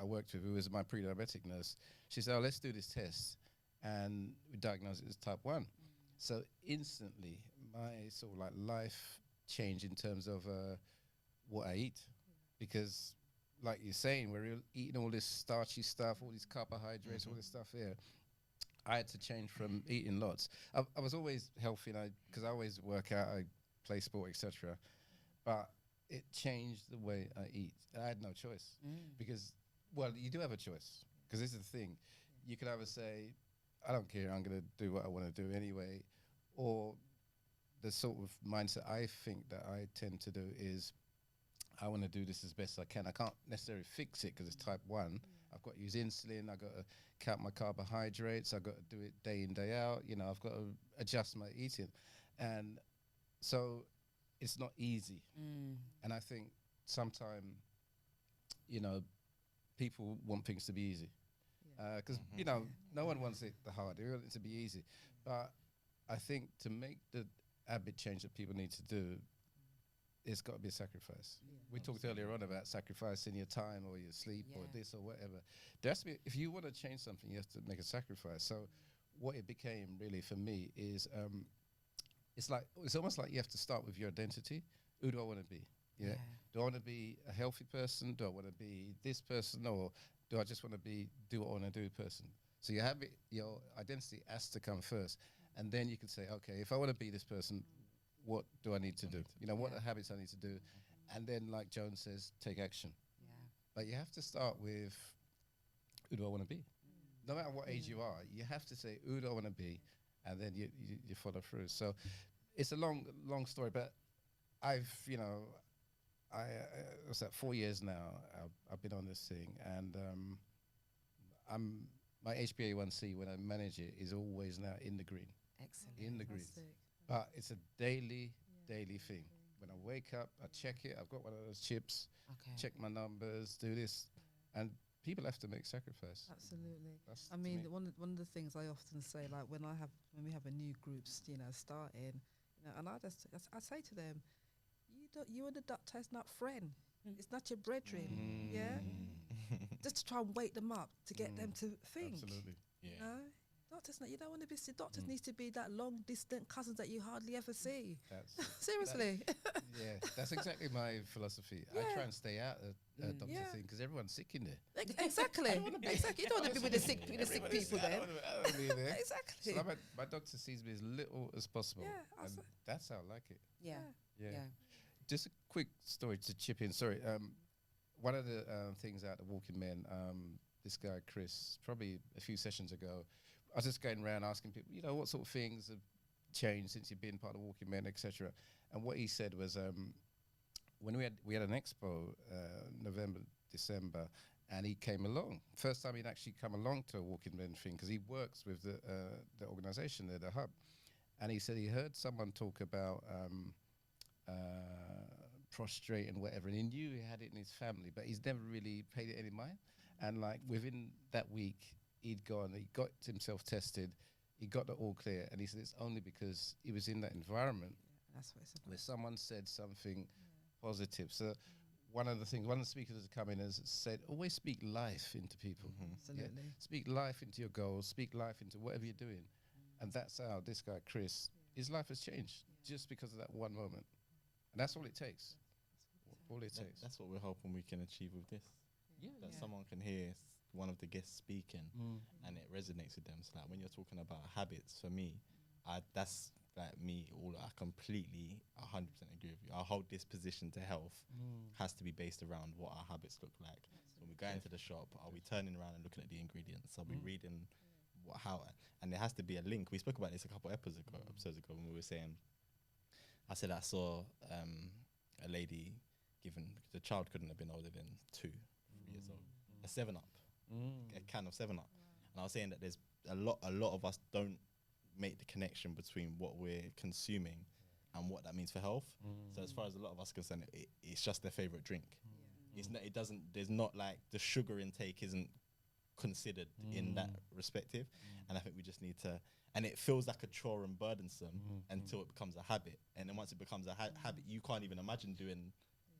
I worked with, who was my pre-diabetic nurse, she said, let's do this test. And we diagnosed it as type 1. So instantly, my sort of like life changed in terms of what I eat. Because like you're saying, we're eating all this starchy stuff, all these carbohydrates, all this stuff here. I had to change from eating lots. I was always healthy, because I always work out, I play sport, etc. But it changed the way I eat. I had no choice because, well, you do have a choice, because this is the thing. You could either say, I don't care, I'm going to do what I want to do anyway, or the sort of mindset I think that I tend to do is, I want to do this as best I can. I can't necessarily fix it because it's type 1. I've got to use insulin. I've got to count my carbohydrates. I've got to do it day in, day out. I've got to adjust my eating. And so it's not easy. And I think sometimes, people want things to be easy. Because, no one wants it the hard. They want it to be easy. But I think to make the habit change that people need to do, it's got to be a sacrifice. We talked earlier on about sacrificing your time or your sleep or this or whatever. There has to be, if you want to change something, you have to make a sacrifice. So what it became really for me is, it's almost like you have to start with your identity. Who do I want to be? Yeah. Do I want to be a healthy person? Do I want to be this person? Or do I just want to do what I want to do person? So your identity has to come first. And then you can say, okay, if I want to be this person, what do I need to do? What are the habits I need to do? and then, like Joan says, take action. Yeah. But you have to start with, who do I want to be? No matter what age you are, you have to say, who do I want to be? And then you follow through. So it's a long story, but I've, what's that, 4 years now, I've been on this thing, and my HbA1c, when I manage it, is always now in the green. Excellent. In the green. Fantastic. But it's a daily thing. When I wake up, I check it. I've got one of those chips, Okay. check my numbers, do this. And people have to make sacrifice. Absolutely. That's I to mean, me. one of the things I often say, like when we have a new group, starting, and I say to them, you and the doctor is not friend. It's not your brethren. Yeah. Just to try and wake them up to get them to think. Absolutely. Yeah. You know? Doctors, you don't want to be. Doctors needs to be that long distant cousins that you hardly ever see. That's Seriously. that's exactly my philosophy. I Yeah. try and stay out of doctor Yeah. thing because everyone's sick in there. Exactly. Exactly. You don't want to be with the sick people then. I don't wanna be there. Exactly. So my doctor sees me as little as possible. Yeah, and that's how I like it. Yeah. Yeah. Yeah. Just a quick story to chip in. Sorry. One of the things out of Walking Men, this guy Chris, probably a few sessions ago, I was just going around asking people, what sort of things have changed since you've been part of Walking Men, etc. And what he said was, when we had an expo, November, December, and he came along. First time he'd actually come along to a Walking Men thing because he works with the organisation there, the hub. And he said he heard someone talk about prostrate and whatever, and he knew he had it in his family, but he's never really paid it any mind. And like within that week, he got himself tested, he got the all clear, and he said it's only because he was in that environment That's what it's about. where someone said something positive. So one of the speakers that come in has said, always speak life into people. Absolutely. Speak life into your goals, speak life into whatever you're doing. And that's how this guy, Chris, his life has changed just because of that one moment. And that's all it takes. All it takes. That's what we're hoping we can achieve with this. Yeah. That someone can hear one of the guests speaking and it resonates with them. So like when you're talking about habits, for me, that's like me. I completely 100% agree with you. Our whole disposition to health has to be based around what our habits look like. So when we go into the shop, are we turning around and looking at the ingredients? Are we reading how? And there has to be a link. We spoke about this a couple episodes ago when we were saying, I said I saw a lady given, the child couldn't have been older than 2-3 years old, a 7-Up, a can of 7-Up. And I was saying that there's a lot of us don't make the connection between what we're consuming and what that means for health. So as far as a lot of us are concerned, it's just their favorite drink. It's not, there's not like the sugar intake isn't considered in that respective. And I think we just need to, and it feels like a chore and burdensome until it becomes a habit. And then once it becomes a habit, you can't even imagine doing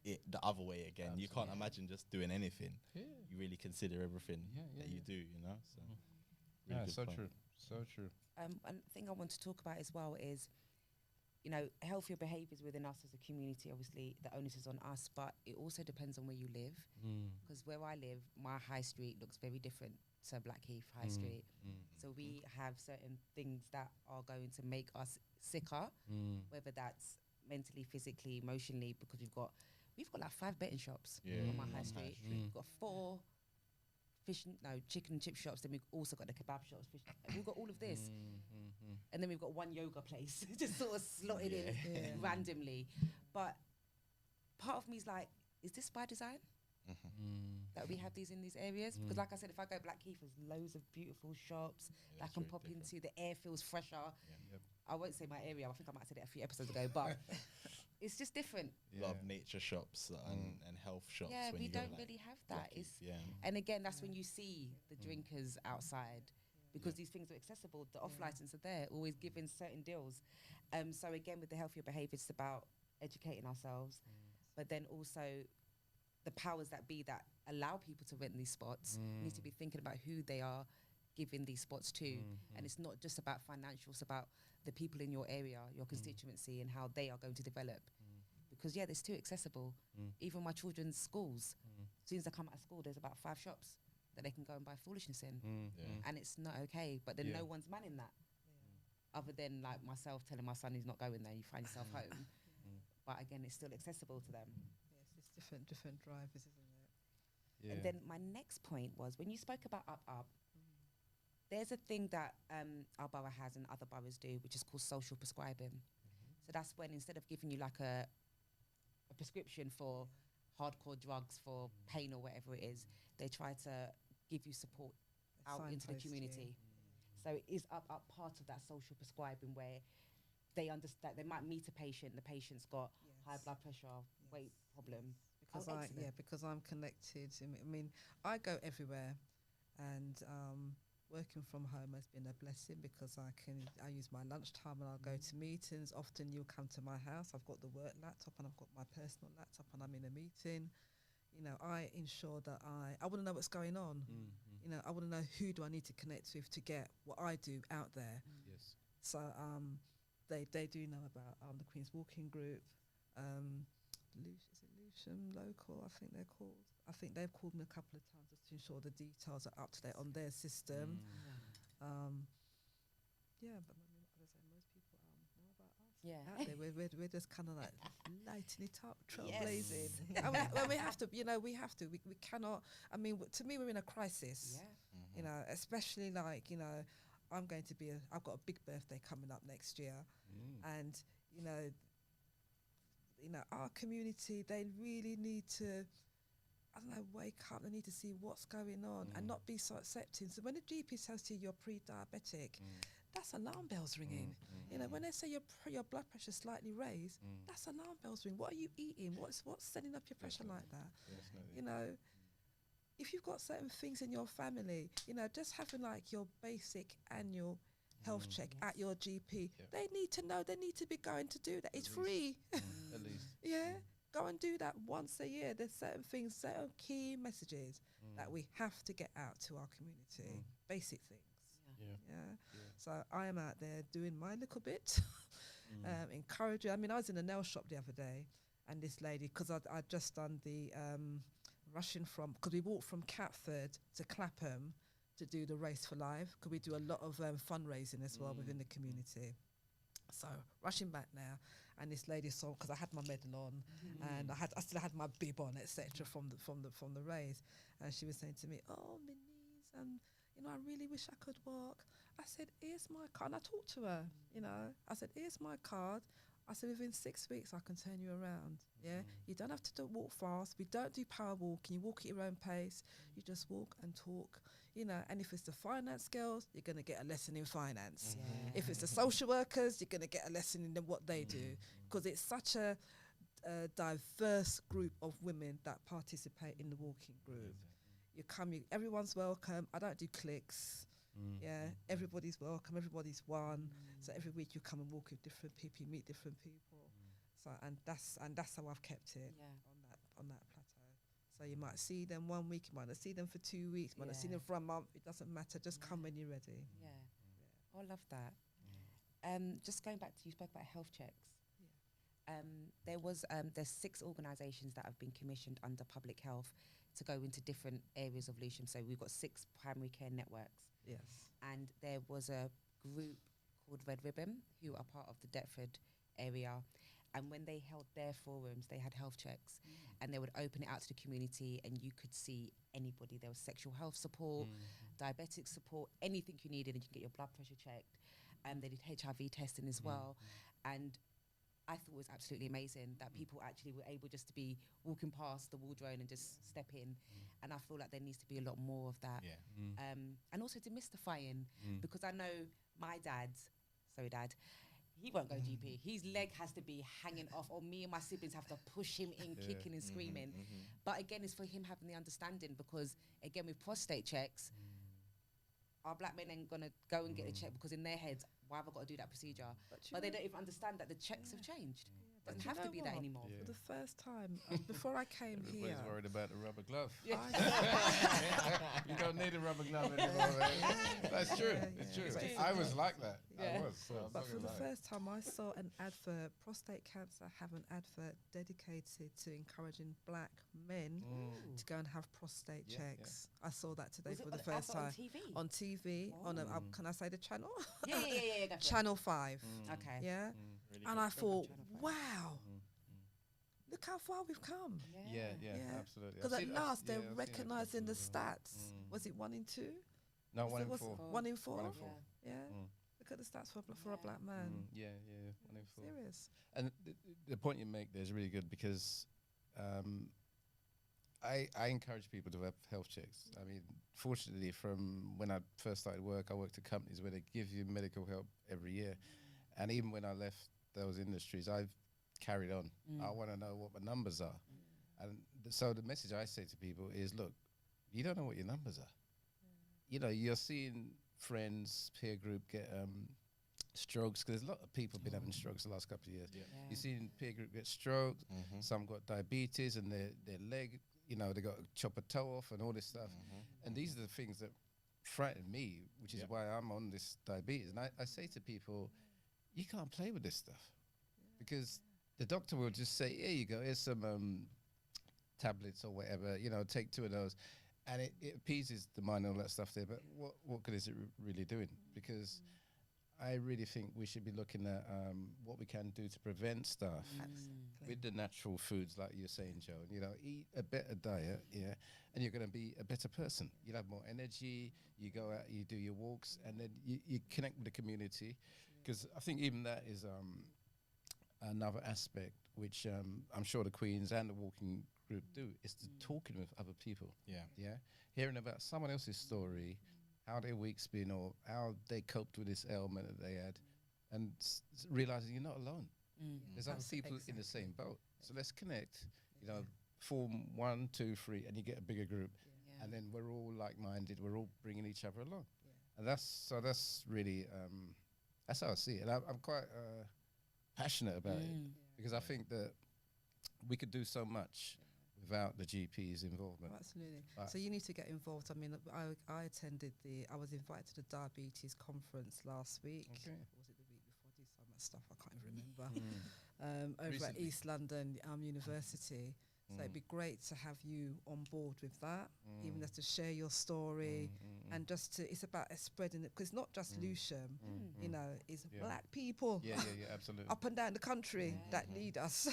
it the other way again. You can't imagine just doing anything. You really consider everything that you do, So really good so point. true. So true. One thing I want to talk about as well is, healthier behaviours within us as a community. Obviously, the onus is on us, but it also depends on where you live. Because where I live, my high street looks very different to Blackheath High Street. So we have certain things that are going to make us sicker, whether that's mentally, physically, emotionally, because we've got like 5 betting shops on my high street. We've got 4 chicken and chip shops. Then we've also got the kebab shops. We've got all of this, and then we've got one yoga place just sort of slotted in randomly. But part of me is like, is this by design? That we have these in these areas? Because like I said, if I go Blackheath, there's loads of beautiful shops that I can pop into. The air feels fresher. I won't say my area. I think I might have said it a few episodes ago, but it's just different. A lot of nature shops and health shops. Yeah, when we you go don't like really have that. Blackheath, And again, that's when you see the drinkers outside, because these things are accessible. The off license are there, always giving certain deals. So again, with the healthier behaviour, it's about educating ourselves, but then also the powers that be that allow people to rent these spots need to be thinking about who they are giving these spots to. And it's not just about financial, it's about the people in your area, your constituency, and how they are going to develop. Because they're still accessible. Even my children's schools, as soon as they come out of school, there's about 5 shops that they can go and buy foolishness in. And it's not okay, but then no one's manning that. Other than like myself telling my son he's not going there, you find yourself home. But again, it's still accessible to them. different drivers, isn't it? Yeah. And then my next point was when you spoke about up. There's a thing that our borough has and other boroughs do, which is called social prescribing. So that's when instead of giving you like a prescription for hardcore drugs for pain or whatever it is, they try to give you support They out into the signpost you. community. So it is up part of that social prescribing where they understand they might meet a patient, the patient's got high Yes. blood pressure, weight problem. Because Oh, because I'm connected. I mean, I go everywhere, and working from home has been a blessing because I use my lunchtime and I'll go to meetings. Often you'll come to my house. I've got the work laptop and I've got my personal laptop and I'm in a meeting. You know, I ensure that I want to know what's going on. You know, I want to know who do I need to connect with to get what I do out there. Yes. So they do know about the Queen's Walking Group. Is it Lucian Local? I think they're called. I think they've called me a couple of times just to ensure the details are up to date on their system. Yeah, but I mean, as I say, most people know about us. Yeah. Out there, we're just kind of like lighting it up, Yes. trailblazing. And we have to, you know, we cannot. I mean, to me, we're in a crisis. Yeah. You know, especially like, you know, I've got a big birthday coming up next year, and you know, our community, they really need to, I don't know, wake up. They need to see what's going on and not be so accepting. So when the GP tells you you're pre-diabetic, that's alarm bells ringing. You know, when they say your blood pressure's slightly raised, that's alarm bells ringing. What are you eating? What's setting up your pressure like that? Definitely. You know, if you've got certain things in your family, you know, just having like your basic annual health check at your GP, they need to know, they need to be going to do that. It's free. At least. Yeah, go and do that once a year. There's certain things, certain key messages that we have to get out to our community. Basic things. Yeah. Yeah. So I am out there doing my little bit, encouraging. I mean, I was in a nail shop the other day, and this lady, because I'd just done the rushing from, because we walked from Catford to Clapham to do the Race for Life, because we do a lot of fundraising as well within the community. So rushing back now, and this lady saw, because I had my medal on, and I still had my bib on, etc. from the race, and she was saying to me, "Oh, my knees, and you know, I really wish I could walk." I said, "Here's my card." And I talked to her, you know. I said, "Here's my card." I said, "Within 6 weeks, I can turn you around. Yeah, you don't have to walk fast. We don't do power walking. You walk at your own pace. You just walk and talk, you know. And if it's the finance girls, you're gonna get a lesson in finance. If it's the social workers, you're gonna get a lesson in what they do, because it's such a diverse group of women that participate in the walking group. You come, everyone's welcome. I don't do cliques. Yeah, everybody's welcome. Everybody's one. So every week you come and walk with different people, you meet different people. So and that's how I've kept it on that plateau. So you might see them 1 week, you might not see them for 2 weeks, you might not see them for a month. It doesn't matter. Just come when you're ready. Yeah. Oh, I love that. Just going back to, you spoke about health checks. There's 6 organisations that have been commissioned under public health to go into different areas of Lewisham. So we've got 6 primary care networks. Yes. And there was a group called Red Ribbon who are part of the Deptford area. And when they held their forums, they had health checks and they would open it out to the community and you could see anybody. There was sexual health support, diabetic support, anything you needed, and you can get your blood pressure checked. And they did HIV testing as well. And I thought it was absolutely amazing that people actually were able just to be walking past the wardrobe and just step in. And I feel like there needs to be a lot more of that. And also demystifying, because I know my dad, he won't go GP. His leg has to be hanging off, or me and my siblings have to push him in, kicking and screaming. But again, it's for him having the understanding, because again, with prostate checks, our black men ain't gonna go and get a check because in their heads, why have I got to do that procedure? But they don't even understand that the checks have changed. Doesn't have to be that anymore. For the first time, before I came here, Everybody's worried about the rubber glove. Yeah. You don't need a rubber glove anymore, right? That's true. It's true. I was like that. I was. So I'm but not for gonna the lie. first time, I saw an advert. Prostate cancer have an advert dedicated to encouraging black men to go and have prostate checks. I saw that today Was it for the on- first advert time on TV? on TV. Can I say the channel? Yeah. Go for it. Channel 5. Okay. Yeah. Really And good. I thought, Channel 5. wow, look how far we've come. Yeah, Yeah. absolutely. Because I've at seen- I've last s- they're yeah, I've seen a recognizing the couple of, stats. Was it 1 in 2? No, Was one it- in was four. 1 in 4? One in four. Yeah. Mm. Look at the stats for a Yeah. black man. Yeah, one in four. Serious. And the point you make there is really good because I encourage people to have health checks. I mean, fortunately, from when I first started work, I worked at companies where they give you medical help every year. And even when I left those industries, I've carried on. I want to know what my numbers are. And so the message I say to people is, look, you don't know what your numbers are. You know, you're seeing friends, peer group get strokes, because there's a lot of people been having strokes the last couple of years. Yeah. You've seen peer group get strokes, Mhm. some got diabetes and their leg, you know, they got to chop a toe off and all this stuff. And these are the things that frighten me, which is Yep. why I'm on this diabetes. And I say to people, you can't play with this stuff because the doctor will just say, here you go, here's some tablets or whatever, you know, take 2 of those. And it appeases the mind and all that stuff there. But what good is it really doing? Because I really think we should be looking at what we can do to prevent stuff with the natural foods, like you're saying, Joe. You know, eat a better diet, yeah, and you're going to be a better person. You'll have more energy. You go out, you do your walks, and then you connect with the community. Because I think even that is another aspect which I'm sure the Queens and the walking group do, is to talking with other people. Yeah. Hearing about someone else's story, how their week's been, or how they coped with this ailment that they had, and realizing you're not alone. There's other people in the same boat. So let's connect, you know, form 1, 2, 3, and you get a bigger group. And then we're all like-minded, we're all bringing each other along. And that's really, that's how I see it. And I'm quite passionate about it, because I think that we could do so much without the GP's involvement. Absolutely. Right. So you need to get involved. I mean, I attended I was invited to the diabetes conference last week. Okay. Or was it the week before? I did so much stuff, I can't even remember. Over at Recently. East London University. So it'd be great to have you on board with that, even just to share your story and just to, it's about spreading it, because not just Lewisham, you know, it's black people Yeah, absolutely. up and down the country that need us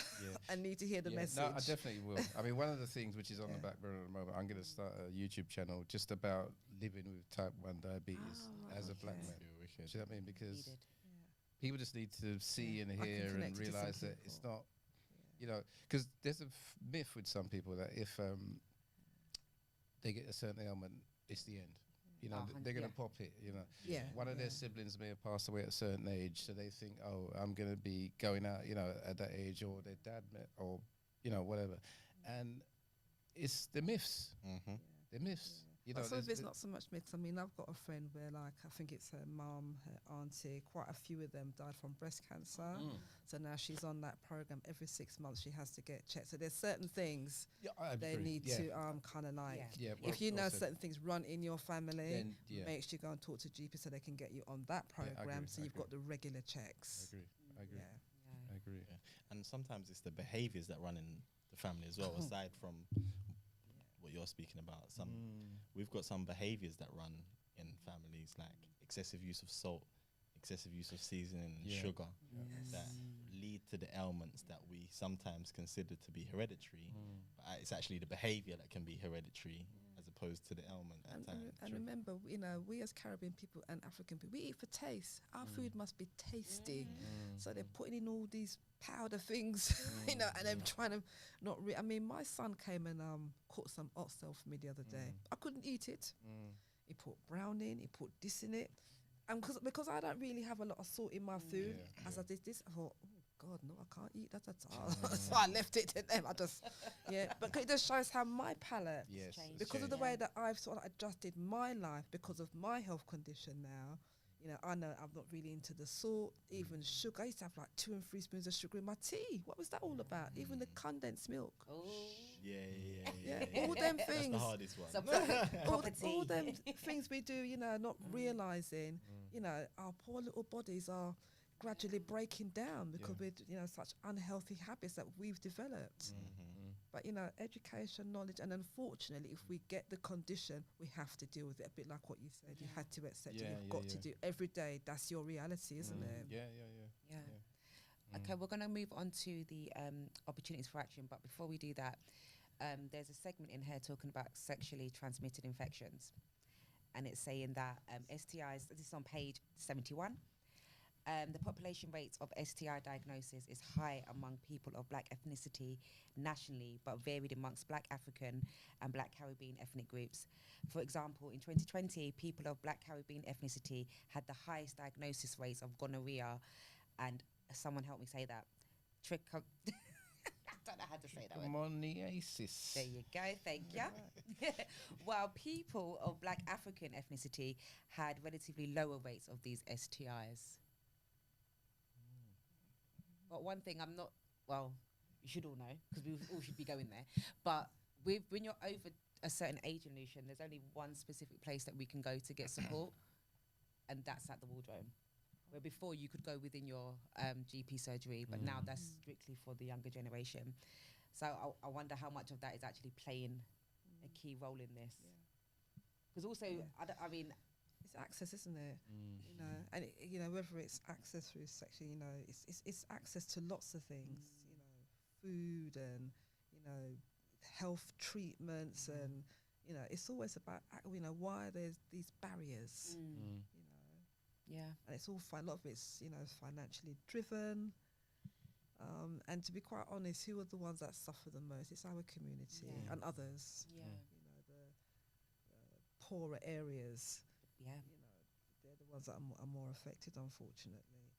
and need to hear the message. No, I definitely will. I mean, one of the things which is on the back burner at the moment, I'm going to start a YouTube channel just about living with type 1 diabetes as a black man. Do you know what I mean? Because people just need to see and I can hear connect and to some realize that it's people. not, you know, because there's a myth with some people that if they get a certain ailment, it's the end. You know, they're going to pop it, you know. Yeah. One of their siblings may have passed away at a certain age, so they think, oh, I'm going to be going out, you know, at that age, or their dad met, or, you know, whatever. And it's the myths. The myths. You know, But some of there's it's not so much mixed. I mean, I've got a friend where, like, I think it's her mum, her auntie, quite a few of them died from breast cancer. So now she's on that program every 6 months. She has to get checked. So there's certain things Yeah, I they agree. need Yeah. to kind of like. Yeah, If you well know said. certain things run in your family, Then, yeah. make sure you go and talk to GP so they can get you on that I program. agree, So I you've got the regular checks. I agree. Yeah. I agree. Yeah. And sometimes it's the behaviors that run in the family as well, aside from what you're speaking about. We've got some behaviors that run in families, like excessive use of salt, excessive use of seasoning and Yeah. sugar, that lead to the ailments that we sometimes consider to be hereditary. But it's actually the behavior that can be hereditary as opposed to the ailment at times. And remember, you know, we as Caribbean people and African people, we eat for taste. Our food must be tasty. So they're putting in all these powder things, you know, and I'm trying to not. I mean, my son came and cooked some oxtail for me the other day. I couldn't eat it. He put brown in. He put this in it, and because I don't really have a lot of salt in my food, as I did this, I thought, oh God, no, I can't eat that at all. So I left it to them. I just, but it just shows how my palate, Yes. Changed. because of the way that I've sort of adjusted my life because of my health condition now. You know, I know I'm not really into the salt, even sugar. I used to have like 2 and 3 spoons of sugar in my tea. What was that all about? Even the condensed milk. Yeah. All them That's things. the hardest one. So All them things we do, you know, not realizing, you know, our poor little bodies are gradually breaking down because we're, you know, such unhealthy habits that we've developed. But, you know, education, knowledge, and unfortunately, if we get the condition, we have to deal with it. A bit like what you said, you had to accept it. You've got to do every day. That's your reality, isn't it? Yeah. Okay, we're going to move on to the opportunities for action. But before we do that, there's a segment in here talking about sexually transmitted infections. And it's saying that STIs, this is on page 71, the population rates of STI diagnosis is high among people of black ethnicity nationally, but varied amongst black African and black Caribbean ethnic groups. For example, in 2020, people of black Caribbean ethnicity had the highest diagnosis rates of gonorrhea and someone help me say that. I don't know how to say that word. Trichomoniasis. There you go, thank you. While people of black African ethnicity had relatively lower rates of these STIs. But one thing I'm not, well, you should all know, because we all should be going there, but when you're over a certain age in Lucian, there's only one specific place that we can go to get support, and that's at the Wardrobe. Where before you could go within your GP surgery, but now that's strictly for the younger generation. So I wonder how much of that is actually playing a key role in this. Because also, I mean, it's access, isn't it? You know, and you know, whether it's access through section, you know, it's access to lots of things. You know, food and you know, health treatments, and you know, it's always about you know why there's these barriers. You know. Yeah, and it's all fine. A lot of it's you know financially driven, and to be quite honest, who are the ones that suffer the most? It's our community and others. Yeah, you know the poorer areas. yeah, You know they're the ones that are more affected, unfortunately.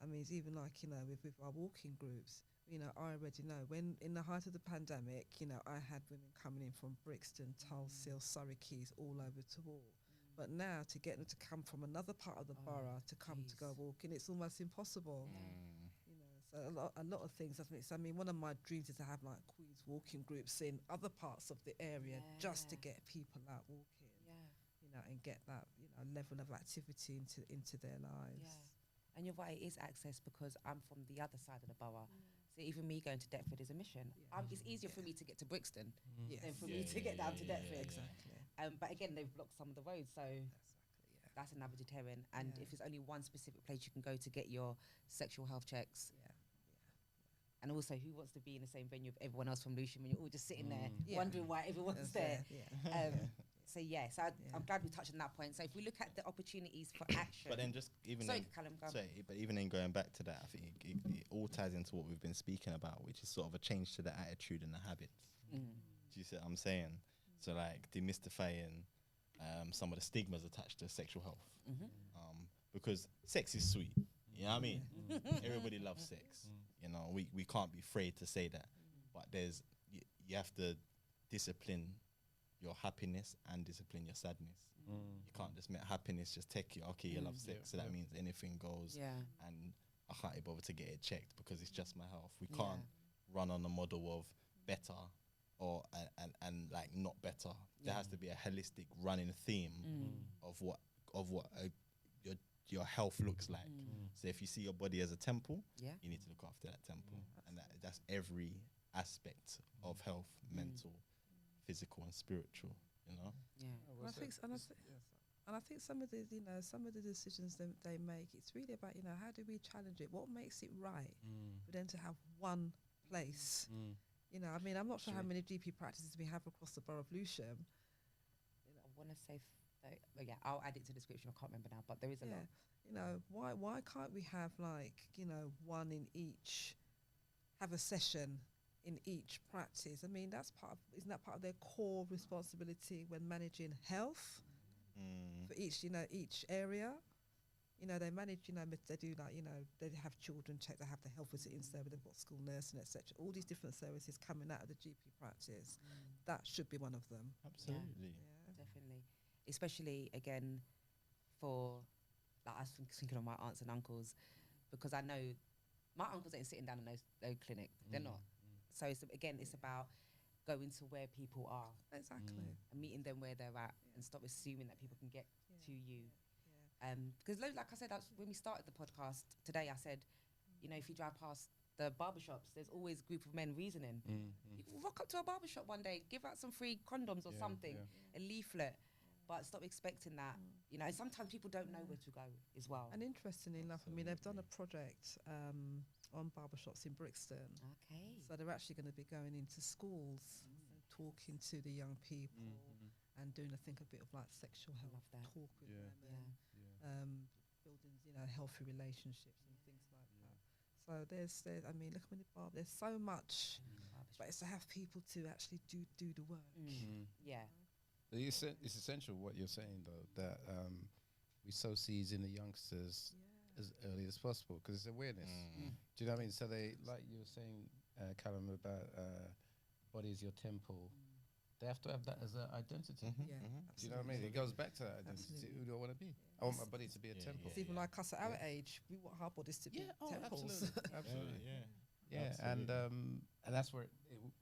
I mean, it's even like you know with our walking groups. You know, I already know when in the height of the pandemic, you know, I had women coming in from Brixton, Tulse, Surrey Keys, all over to walk. But now to get them to come from another part of the borough to come to go walking, it's almost impossible. You know, so a lot of things. I mean, one of my dreams is to have like Queens walking groups in other parts of the area just to get people out walking. You know, and get that you know level of activity into their lives. Yeah, and you're right. It is access because I'm from the other side of the borough. So even me going to Deptford is a mission. It's easier for me to get to Brixton than for me to get down to Deptford. Exactly. But again, they've blocked some of the roads, so that's another deterrent. And if there's only one specific place you can go to get your sexual health checks, and also who wants to be in the same venue with everyone else from Lucian when you're all just sitting there wondering why everyone's there. So I'm glad we touched on that point. So if we look at the opportunities for action, But then just even sorry, in, Callum, go on. but even in going back to that, I think it all ties into what we've been speaking about, which is sort of a change to the attitude and the habits. Do you see what I'm saying? So like demystifying some of the stigmas attached to sexual health, because sex is sweet. You know what I mean? Everybody loves sex. You know, we can't be afraid to say that. But there's you have to discipline your happiness and discipline your sadness. You can't just make happiness just take you. Okay, you love sex, so that means anything goes. And I can't be bothered to get it checked because it's just my health. We can't run on the model of better or and like not better. There has to be a holistic running theme of what your health looks like. So if you see your body as a temple, you need to look after that temple, and that's every aspect of health, mental, physical, and spiritual. You know. And I think some of the some of the decisions they make, it's really about how do we challenge it? What makes it right for them to have one place? I mean, I'm not sure how many GP practices we have across the borough of Lewisham. I want to say, I'll add it to the description. I can't remember now, but there is a lot. Why can't we have one in each, have a session in each practice? I mean, isn't that part of their core responsibility when managing health for each area? They manage, they do they have children check, they have the health visitors there, they've got school nursing, etc. All these different services coming out of the GP practice. That should be one of them. Absolutely. Definitely. Especially, again, for, I was thinking of my aunts and uncles, because I know my uncles ain't sitting down in no clinic. They're not. So, it's about going to where people are. Exactly. And meeting them where they're at and stop assuming that people can get to you. Because like I said, when we started the podcast today, I said, if you drive past the barbershops, there's always a group of men reasoning. You can rock up to a barbershop one day, give out some free condoms or something, a leaflet, but stop expecting that. And sometimes people don't know where to go as well. And interestingly enough, I mean, they've done a project on barbershops in Brixton. Okay. So they're actually going to be going into schools and talking to the young people and doing, I think, a bit of like sexual health Love that. talk with Yeah. them, Yeah. building, healthy relationships and things like that. So there's, I mean, look at the bar. There's so much, but it's to have people to actually do the work. Yeah. But it's essential what you're saying though, that we sow seeds in the youngsters as early as possible, because it's awareness. Do you know what I mean? So they, like you were saying, Callum, about body is your temple. They have to have that as an identity. Yeah, Do you know what I mean? It goes back to that identity. Absolutely. Who do I want to be? I want my body to be a temple. It's even like us at our age, we want our bodies to be temples. Absolutely. Yeah. Yeah, and that's where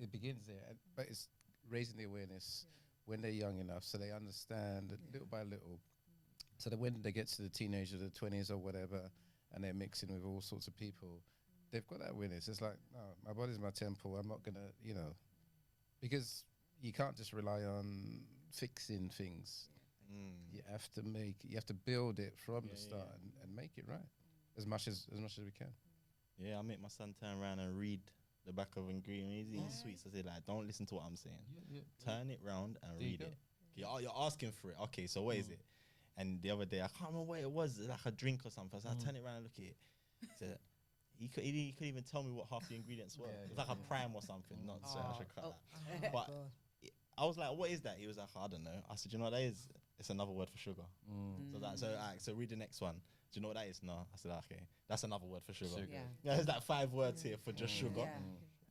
it begins there. But it's raising the awareness when they're young enough, so they understand little by little. So that when they get to the teenage or the 20s or whatever, and they're mixing with all sorts of people, they've got that awareness. It's like, no, my body's my temple. I'm not gonna, because you can't just rely on fixing things. You have to build it from the start and make it right as much as we can. Yeah, I make my son turn around and read the back of ingredient. He's eating sweets. I say, like, don't listen to what I'm saying. Turn it round and There you read go. it. You're asking for it. Okay, so what is it? And the other day, I can't remember what it was, like a drink or something. So I turn it around and look at it. So he couldn't even tell me what half the ingredients were. It was like a prime or something. Not so I should cut that. But I was like, what is that? He was like, I don't know. I said, you know what that is? It's another word for sugar. So read the next one. Do you know what that is? No. I said, okay, that's another word for sugar. Yeah. There's like 5 words here for just sugar. Yeah.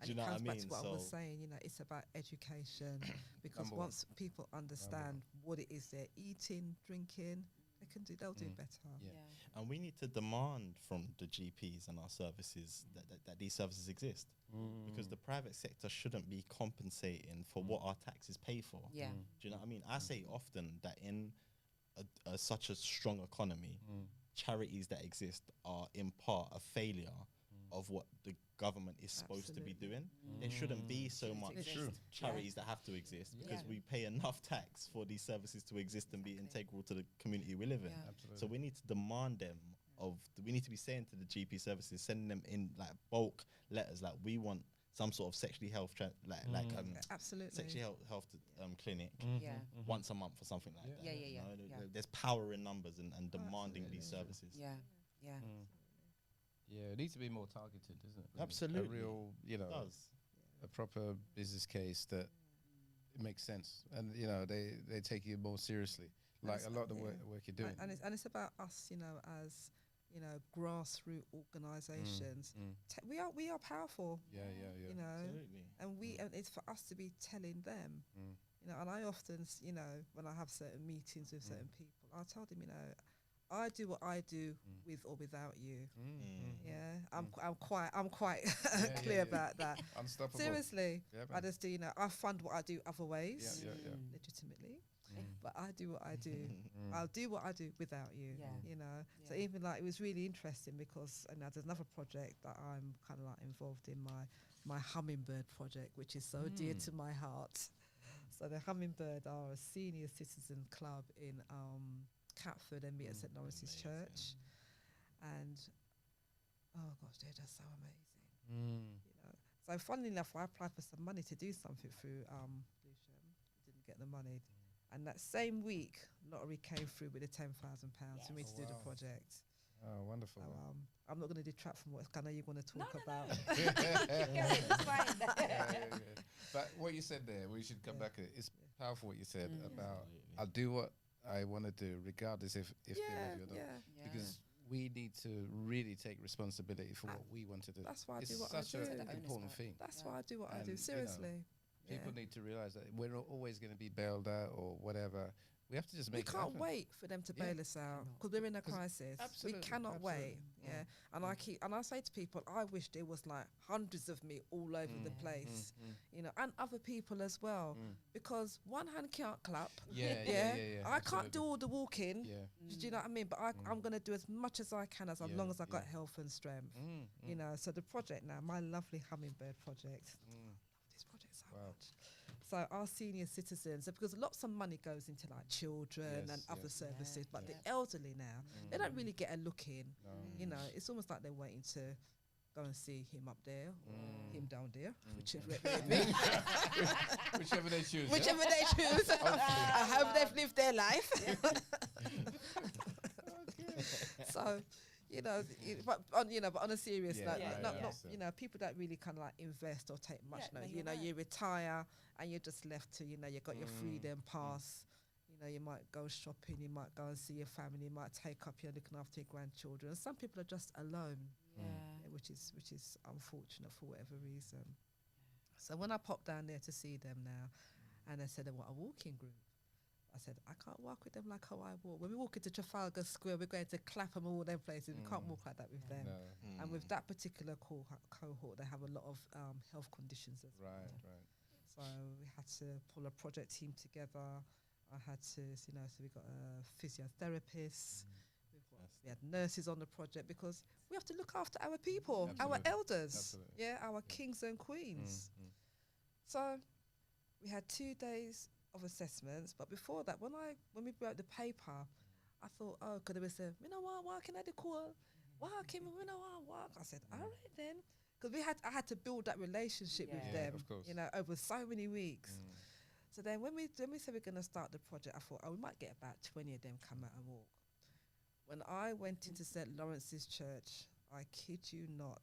Do you know what I comes back mean? to what I was saying, it's about education, because Number one. once people understand what it is they're eating, drinking, they'll do better. Yeah. And we need to demand from the GPs and our services that these services exist, because the private sector shouldn't be compensating for what our taxes pay for. Yeah. Do you know what I mean? I say often that in such a strong economy, charities that exist are in part a failure of what the government is supposed to be doing. There shouldn't be so much charities that have to exist, because we pay enough tax for these services to exist and be integral to the community we live in. So we need to demand them we need to be saying to the GP services, sending them in like bulk letters, like we want some sort of sexually health Absolutely. sexually health clinic Yeah. once a month or something like that. Yeah. You know, there's power in numbers and demanding these services. Yeah. Yeah. Yeah, it needs to be more targeted, doesn't it? Really? Absolutely. A real, It does. a proper business case that it makes sense, and they take you more seriously. Like a lot of the work you're doing. And it's about us, as grassroots organisations. We are powerful. Yeah. Absolutely. And it's for us to be telling them. And I often, when I have certain meetings with certain people, I tell them, I do what I do with or without you. Yeah, I'm quite clear about that. Unstoppable. Seriously, Yeah, I man. just do. I fund what I do other ways, Yeah. legitimately. But I do what I do. I'll do what I do without you. So even like it was really interesting because there's another project that I'm kind of like involved in, my hummingbird project, which is so dear to my heart. So the Hummingbird are a senior citizen club in Catford and meet at St Lawrence's Church, and oh gosh, they're just so amazing. So funnily enough, I applied for some money to do something through Lewisham, didn't get the money, and that same week, lottery came through with the £10,000 for me to do the project. Oh, wonderful. So, I'm not going to detract from what I know you want to talk about. It's fine. But what you said there, we should come back to it. It's powerful what you said about I'll do what I want to do, regardless if they love you or not. Because we need to really take responsibility for what we want to do. That's why I it's do what I such do. an important thing. That's why I do what I do. And, Seriously. People need to realize that we're not always going to be bailed out or whatever. We have to just make We can't it happen. wait for them to bail us out because we're in a crisis. absolutely, We cannot wait. absolutely. And I say to people, I wish there was like hundreds of me all over the place, and other people as well, because one hand can't clap. Yeah, I can't do all the walking. Yeah. Do you know what I mean? But I'm going to do as much as I can as long as I got health and strength. So the project now, my lovely Hummingbird project. I love this project so much. So our senior citizens, because lots of money goes into like children and other services, but the elderly now, they don't really get a look in. It's almost like they're waiting to go and see him up there or him down there, Mm. whichever it may be. Whichever they choose. yeah? Whichever they choose. I hope they've lived their life. So, but on a serious Yeah, note, yeah, not, yeah. not, people that really kind of like invest or take much Yeah, no, note. you're right. You retire and you're just left to, you got your Mm, freedom pass. You might go shopping, you might go and see your family, you might take up your looking after your grandchildren. Some people are just alone, which is unfortunate for whatever reason. So when I popped down there to see them now, and they said they want a walking group, I said, I can't walk with them like how I walk. When we walk into Trafalgar Square, we're going to Clapham, all them places. We can't walk like that with them. No. And with that particular cohort, they have a lot of health conditions as well. Right. So we had to pull a project team together. I had to, so we got a physiotherapist. We had nurses on the project because we have to look after our people, our Absolutely. elders, Absolutely. our kings and queens. Mm. So we had 2 days of assessments, but before that, when we wrote the paper, I thought, oh, could they say, why can I do cool? Why can we walk? I said, all right then, because I had to build that relationship with Yeah, them, of course. over so many weeks. So then when we said we're going to start the project, I thought, we might get about 20 of them come out and walk. When I went into St. Lawrence's Church, I kid you not,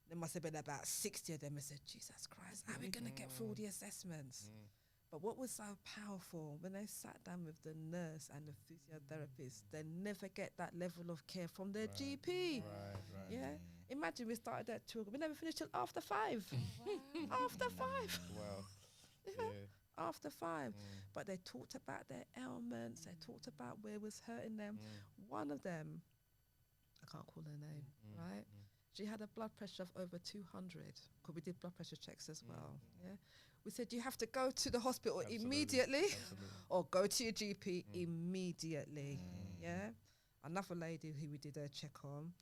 there must have been about 60 of them. I said, Jesus Christ, how are we going to get through all the assessments? But what was so powerful, when they sat down with the nurse and the physiotherapist, they never get that level of care from their GP. Right. Yeah. Imagine we started at 2 o'clock. We never finished till after 5. After 5. Wow. Yeah. After 5. Mm. But they talked about their ailments. They talked about where it was hurting them. One of them, I can't call her name, right? She had a blood pressure of over 200, because we did blood pressure checks as well. Yeah. We said, you have to go to the hospital immediately or go to your GP immediately. Yeah. Another lady who we did a check on,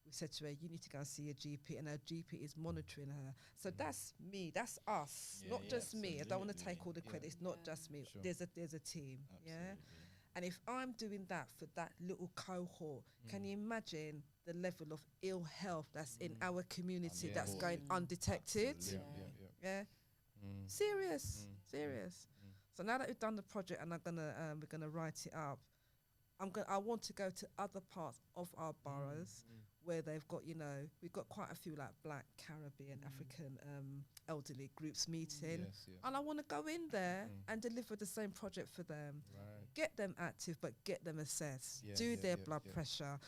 we said to her, you need to go and see your GP, and her GP is monitoring her. So that's me, that's us, not just me. I don't want to take all the credit. It's not just me. Sure. There's a team. Yeah. And if I'm doing that for that little cohort, can you imagine the level of ill health that's in our community that's going undetected? Yeah. Serious. So now that we've done the project and we're gonna write it up, I want to go to other parts of our boroughs where they've got, we've got quite a few like Black, Caribbean, African elderly groups meeting. Yes. And I want to go in there and deliver the same project for them. Right. Get them active, but get them assessed. Yeah, do yeah, their yeah, blood yeah. pressure,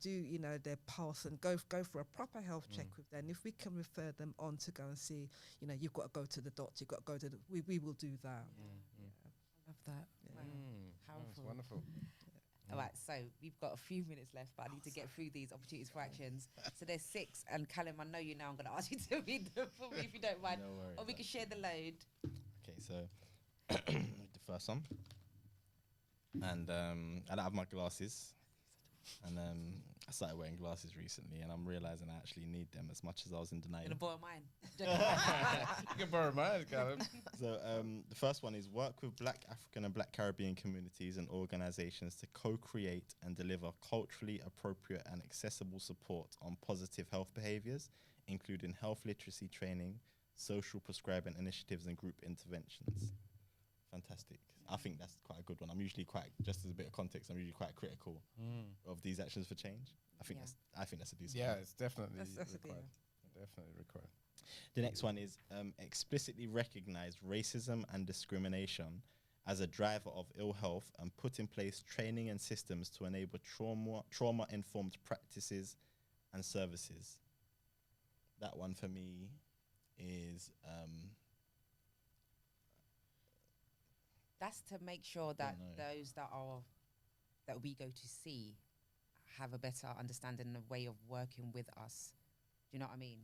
do their pulse, and go for a proper health check with them. If we can refer them on to go and see, you've got to go to the doctor, you've got to go to we will do that. I love that. Wow. That's Powerful. wonderful. All right, so we've got a few minutes left, but I need to get through these opportunities for actions. So there's 6, and Callum, I know you now. I'm going to ask you to read them for me if you don't mind, No worries. or we can share the load. Okay, so the first one, and I don't have my glasses, and I started wearing glasses recently, and I'm realizing I actually need them as much as I was in denial. Gonna borrow mine. You can borrow mine, Callum. So the first one is work with Black African and Black Caribbean communities and organizations to co-create and deliver culturally appropriate and accessible support on positive health behaviors, including health literacy training, social prescribing initiatives and group interventions. Fantastic. I think that's quite a good one. I'm usually just as a bit of context, I'm usually quite critical of these actions for change. I think that's a decent Yeah, one. it's definitely That's a good required. one. Definitely required. The next one is explicitly recognize racism and discrimination as a driver of ill health and put in place training and systems to enable trauma-informed practices and services. That one for me is That's to make sure that know. those that we go to see have a better understanding and a way of working with us. Do you know what I mean?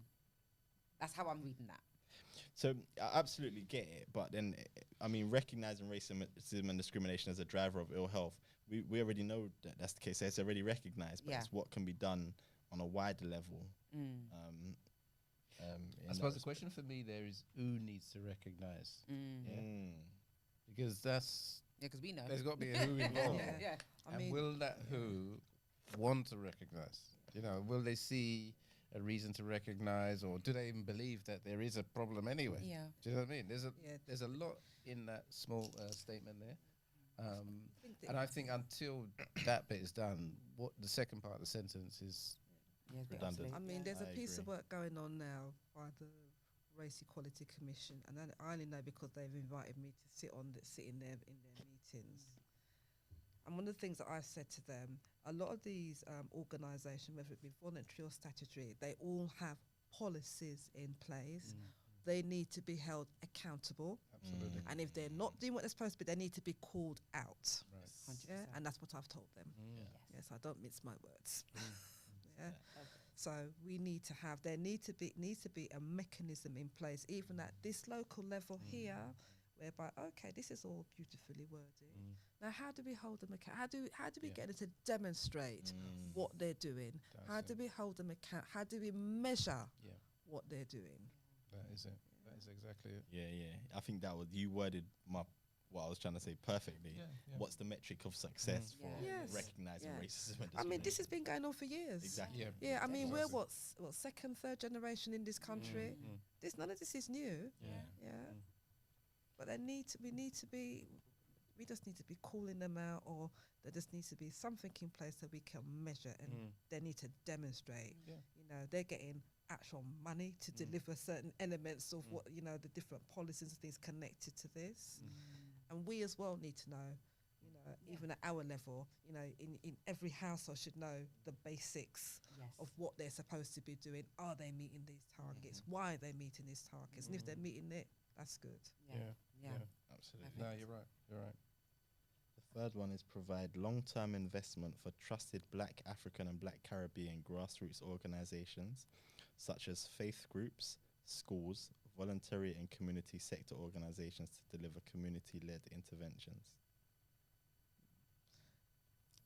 That's how I'm reading that. So I absolutely get it, but then I mean, recognizing racism and discrimination as a driver of ill health, we already know that that's the case. It's already recognized, but Yeah. it's what can be done on a wider level. I suppose the question for me there is who needs to recognize? Yeah. Because Yeah, because we know. there's got to be a who involved. Yeah. I And mean, will that who want to recognize? Will they see a reason to recognise, or do they even believe that there is a problem anyway? Yeah. Do you know what I mean? Yeah. There's a lot in that small statement there. think that And I think until that bit is done, what the second part of the sentence is Yeah, it's a bit Redundant. obsolete. I mean, there's a I piece of agree. work going on now by the Race Equality Commission, and I only know because they've invited me to sit in their meetings. And one of the things that I've said to them, a lot of these organisations, whether it be voluntary or statutory, they all have policies in place. They need to be held accountable, absolutely and if they're not doing what they're supposed to be, they need to be called out. right. 100%. Yeah, and that's what I've told them. Yes. Yes, I don't mince my words. Yeah. Okay. So we need to have needs to be a mechanism in place, even at this local level here, whereby okay, this is all beautifully worded. Now, how do we hold them account? How do we Yeah. get them to demonstrate what they're doing? How That's do it. we hold them account? How do we measure Yeah, what they're doing? that is it. That is exactly it. Yeah. I think that was you worded what I was trying to say perfectly. What's the metric of success for Yeah. Yes. recognizing Yeah. racism and I mean, discrimination? this has been going on for years. Exactly. Yeah, Yeah, I mean, we're Exactly. what second, third generation in this country. None of this is new. Yeah. But we just need to be calling them out, or there just needs to be something in place that we can measure, and they need to demonstrate. Yeah. You know, they're getting actual money to deliver certain elements of what, you know, the different policies and things connected to this. And we as well need to know, you know, even at our level, you know, in every household should know the basics Yes. of what they're supposed to be doing. Are they meeting these targets? Why are they meeting these targets? And if they're meeting it, that's good. Yeah. Yeah. Yeah. Absolutely. No, you're right. You're right. The third one is provide long-term investment for trusted Black, African, and Black Caribbean grassroots organizations, such as faith groups, schools, voluntary and community sector organizations to deliver community-led interventions.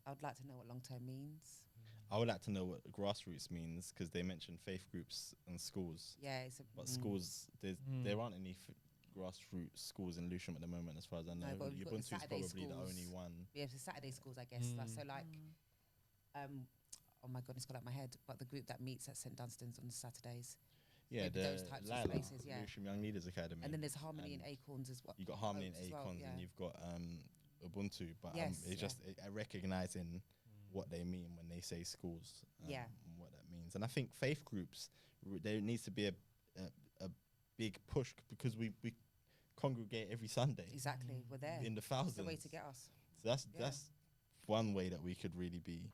I would like to know what long term means. I would like to know what grassroots means, because they mentioned faith groups and schools. Yeah, it's a But schools, there aren't any grassroots schools in Lewisham at the moment, as far as I know. No, but we've got the Ubuntu is Saturday probably the schools. only one. We have the Saturday schools, I guess. So like, oh my god, it's got out my head. But the group that meets at St Dunstan's on Saturdays, Yeah, maybe the those types of Lila, spaces, yeah. Lewisham Young Leaders Academy. and then there's Harmony and and Acorns as well. You've got Harmony and Oaks as well, Acorns, yeah. and you've got Ubuntu. But Yes, it's just recognizing what they mean when they say schools. Yeah. And what that means. And I think faith groups, there needs to be a big push, because we congregate every Sunday Exactly, we're there. in the It's thousands. the way to get us. So Yeah. that's one way that we could really be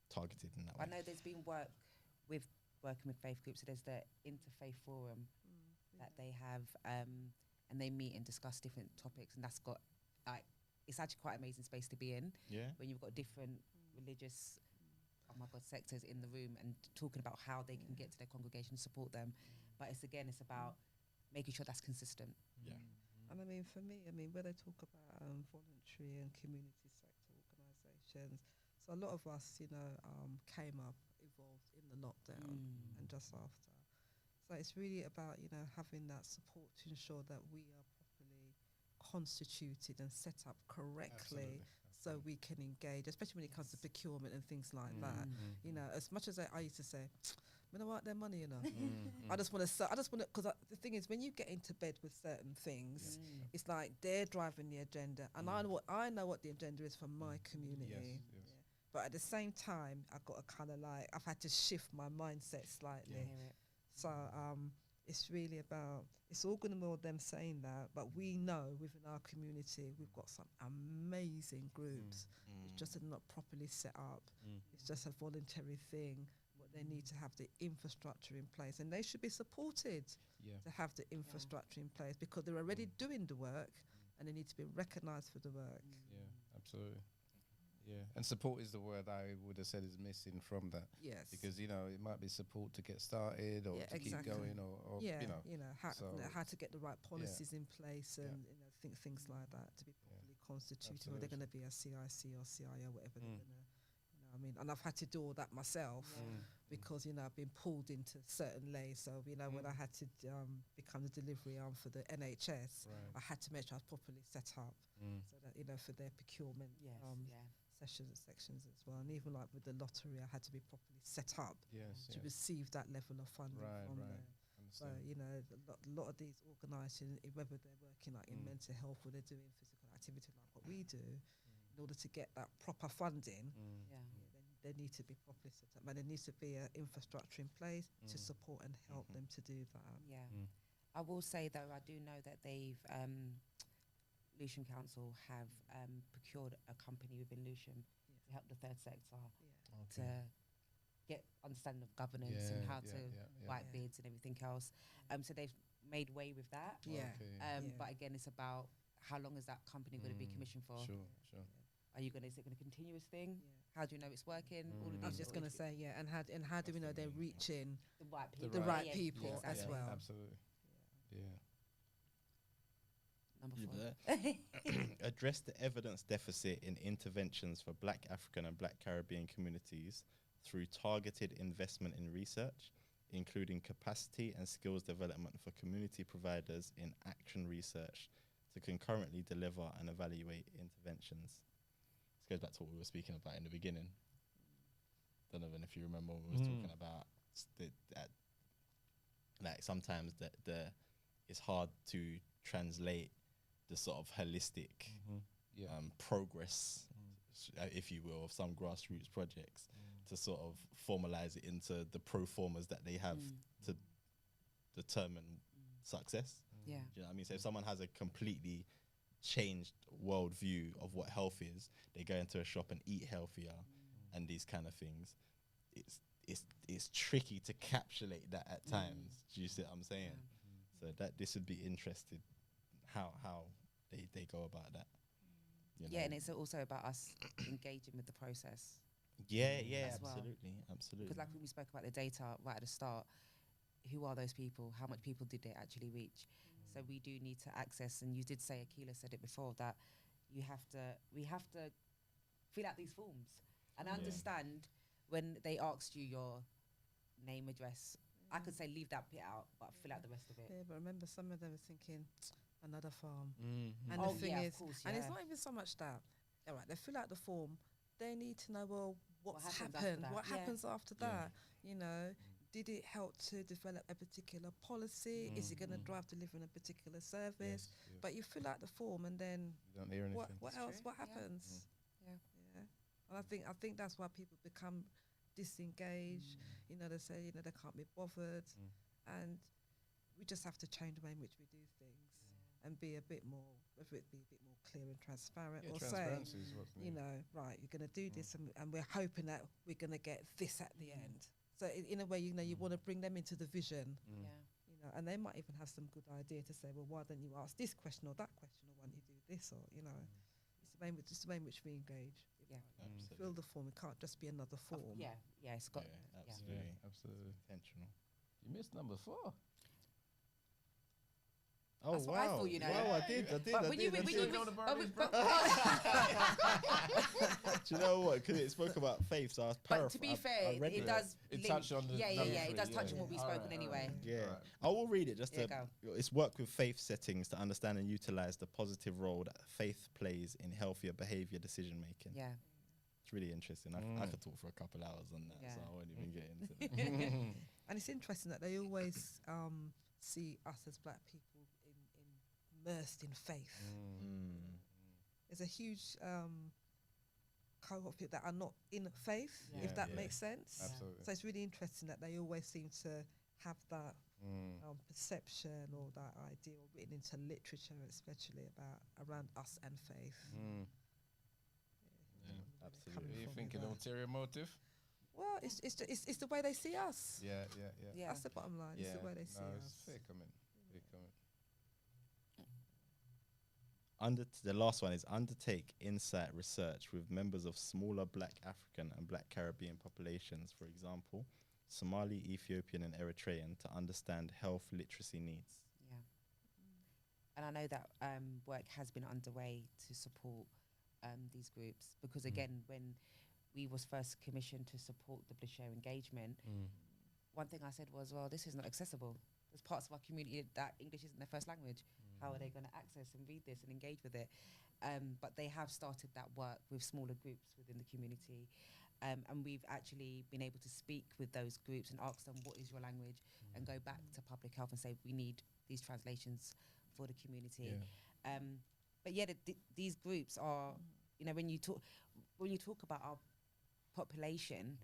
targeted in that I way. know there's been working with faith groups. So there's the Interfaith Forum that they have, and they meet and discuss different topics, and that's got like it's actually quite an amazing space to be in Yeah. when you've got different religious, oh my god, sectors in the room and talking about how they can get to their congregation and support them. But it's about making sure that's consistent. Yeah. And I mean, for me, where they talk about voluntary and community sector organisations, so a lot of us, you know, came up involved in the lockdown and just after. So it's really about, you know, having that support to ensure that we are properly constituted and set up correctly, so we can engage, especially when it comes to procurement and things like that. You know, as much as I used to say, you know what, their money, you know. I just want to, because the thing is, when you get into bed with certain things, it's like they're driving the agenda, and I know what the agenda is for my community. Yes. But at the same time, I've got to kind of like, I've had to shift my mindset slightly. I hear it. So it's really about, it's all good and well them saying that, but we know within our community we've got some amazing groups. It's just not properly set up. It's just a voluntary thing, but they need to have the infrastructure in place, and they should be supported to have the infrastructure in place, because they're already doing the work and they need to be recognised for the work. Yeah, absolutely. Yeah, and support is the word I would have said is missing from that. Yes. Because, you know, it might be support to get started or Yeah, to keep exactly. going or Yeah, you know. how so to get the right policies in place, and you know, things like that to be properly constituted. Or they're going to be a CIC or CIO, whatever they're going to, you know, I mean, and I've had to do all that myself because I've been pulled into certain lays. So when I had to become the delivery arm for the NHS, Right. I had to make sure I was properly set up so that for their procurement Yes. sections as well. And even like with the lottery, I had to be properly set up Yes. to receive that level of funding Right. from Right. there. So Understand. a lot of these organisations, whether they're working like in mental health or they're doing physical activity like what we do, in order to get that proper funding, Yeah. they need to be properly set up, and there needs to be an infrastructure in place to support and help them to do that. Yeah. I will say though, I do know that they've Lucian Council have procured a company within Lucian to help the third sector to get understanding of governance and how to write Yeah. bids and everything else. So they've made way with that. Yeah. Okay. But again, it's about how long is that company going to be commissioned for? Sure. Are you going to, is it going to continuous thing? Yeah. How do you know it's working? All of I was these just little going to say, and how do we know they're reaching the right people. the right Yeah, people as exactly. well? Absolutely. Yeah. Number You 4. there? Address the evidence deficit in interventions for Black African and Black Caribbean communities through targeted investment in research, including capacity and skills development for community providers in action research to concurrently deliver and evaluate interventions. This goes back to what we were speaking about in the beginning. Don't know if you remember when we were talking about like sometimes the it's hard to translate the sort of holistic progress, if you will, of some grassroots projects to sort of formalize it into the pro formas that they have to determine success. Yeah. Do you know what I mean? So if someone has a completely changed worldview of what health is, they go into a shop and eat healthier and these kind of things. It's tricky to capsulate that at times. Do you see what I'm saying? So that this would be interested how they go about that. You know? Yeah, and it's also about us engaging with the process. Yeah, as well. absolutely. Because like when we spoke about the data right at the start, who are those people? How much people did they actually reach? So we do need to access, and you did say, Akila said it before, that we have to fill out these forms. And I understand when they asked you your name, address, I could say leave that bit out, but fill out the rest of it. Yeah, but remember, some of them were thinking another farm, and Oh, the thing yeah, is, of course, and it's yeah. not even so much that. All right, they fill out the form. They need to know, well, what's happens after happened? that? What Yeah. happens after that? You know, did it help to develop a particular policy? Is it going to drive delivering a particular service? But you fill out the form, and then You don't hear anything. what That's else? true. What Yeah. happens? Yeah. Yeah. And I think that's why people become disengaged. You know, they say they can't be bothered, and we just have to change the way in which we do things and be a bit more, whether it be a bit more clear and transparent, or say, transparency is what's you know, right, you're going to do this, and we're hoping that we're going to get this at the end. So in a way, you want to bring them into the vision, Yeah. and they might even have some good idea to say, well, why don't you ask this question or that question, or why don't you do this, or it's the way in which we engage. Yeah. Fill the form. It can't just be another form. Yeah, it's got. Absolutely. Absolutely. Intentional. You missed number 4. Oh That's what I thought, you know. Wow, I did. But when you, I did. Do Do you know what? Because it spoke about faith, so I was but to be fair, read it does. It link. touched on the Yeah. number It does three, touch yeah. on what we All spoke right, on all anyway. right. Yeah, Alright. I will read it just Yeah, to. It's work with faith settings to understand and utilize the positive role that faith plays in healthier behavior decision making. Yeah. It's really interesting. I could talk for a couple hours on that, Yeah. so I won't even get into it. And it's interesting that they always see us as black people immersed in faith. There's a huge cohort of people that are not in faith, Yeah. if that Yeah. makes sense. Absolutely. So it's really interesting that they always seem to have that perception or that idea written into literature, especially around us and faith. Absolutely. Are you from thinking with that. ulterior motive? Well, it's the way they see us. Yeah. Yeah. That's the bottom line. It's the way they see No, it's us. fair comment. Fair comment. The last one is undertake insight research with members of smaller Black African and Black Caribbean populations, for example, Somali, Ethiopian, and Eritrean, to understand health literacy needs. Yeah. And I know that work has been underway to support these groups, because again, when we was first commissioned to support the Bliss Share engagement, one thing I said was, well, this is not accessible. There's parts of our community that English isn't their first language. How are they going to access and read this and engage with it? But they have started that work with smaller groups within the community. And we've actually been able to speak with those groups and ask them, what is your language? And go back to public health and say, we need these translations for the community. But yeah, these groups are, you know, when you talk about our population,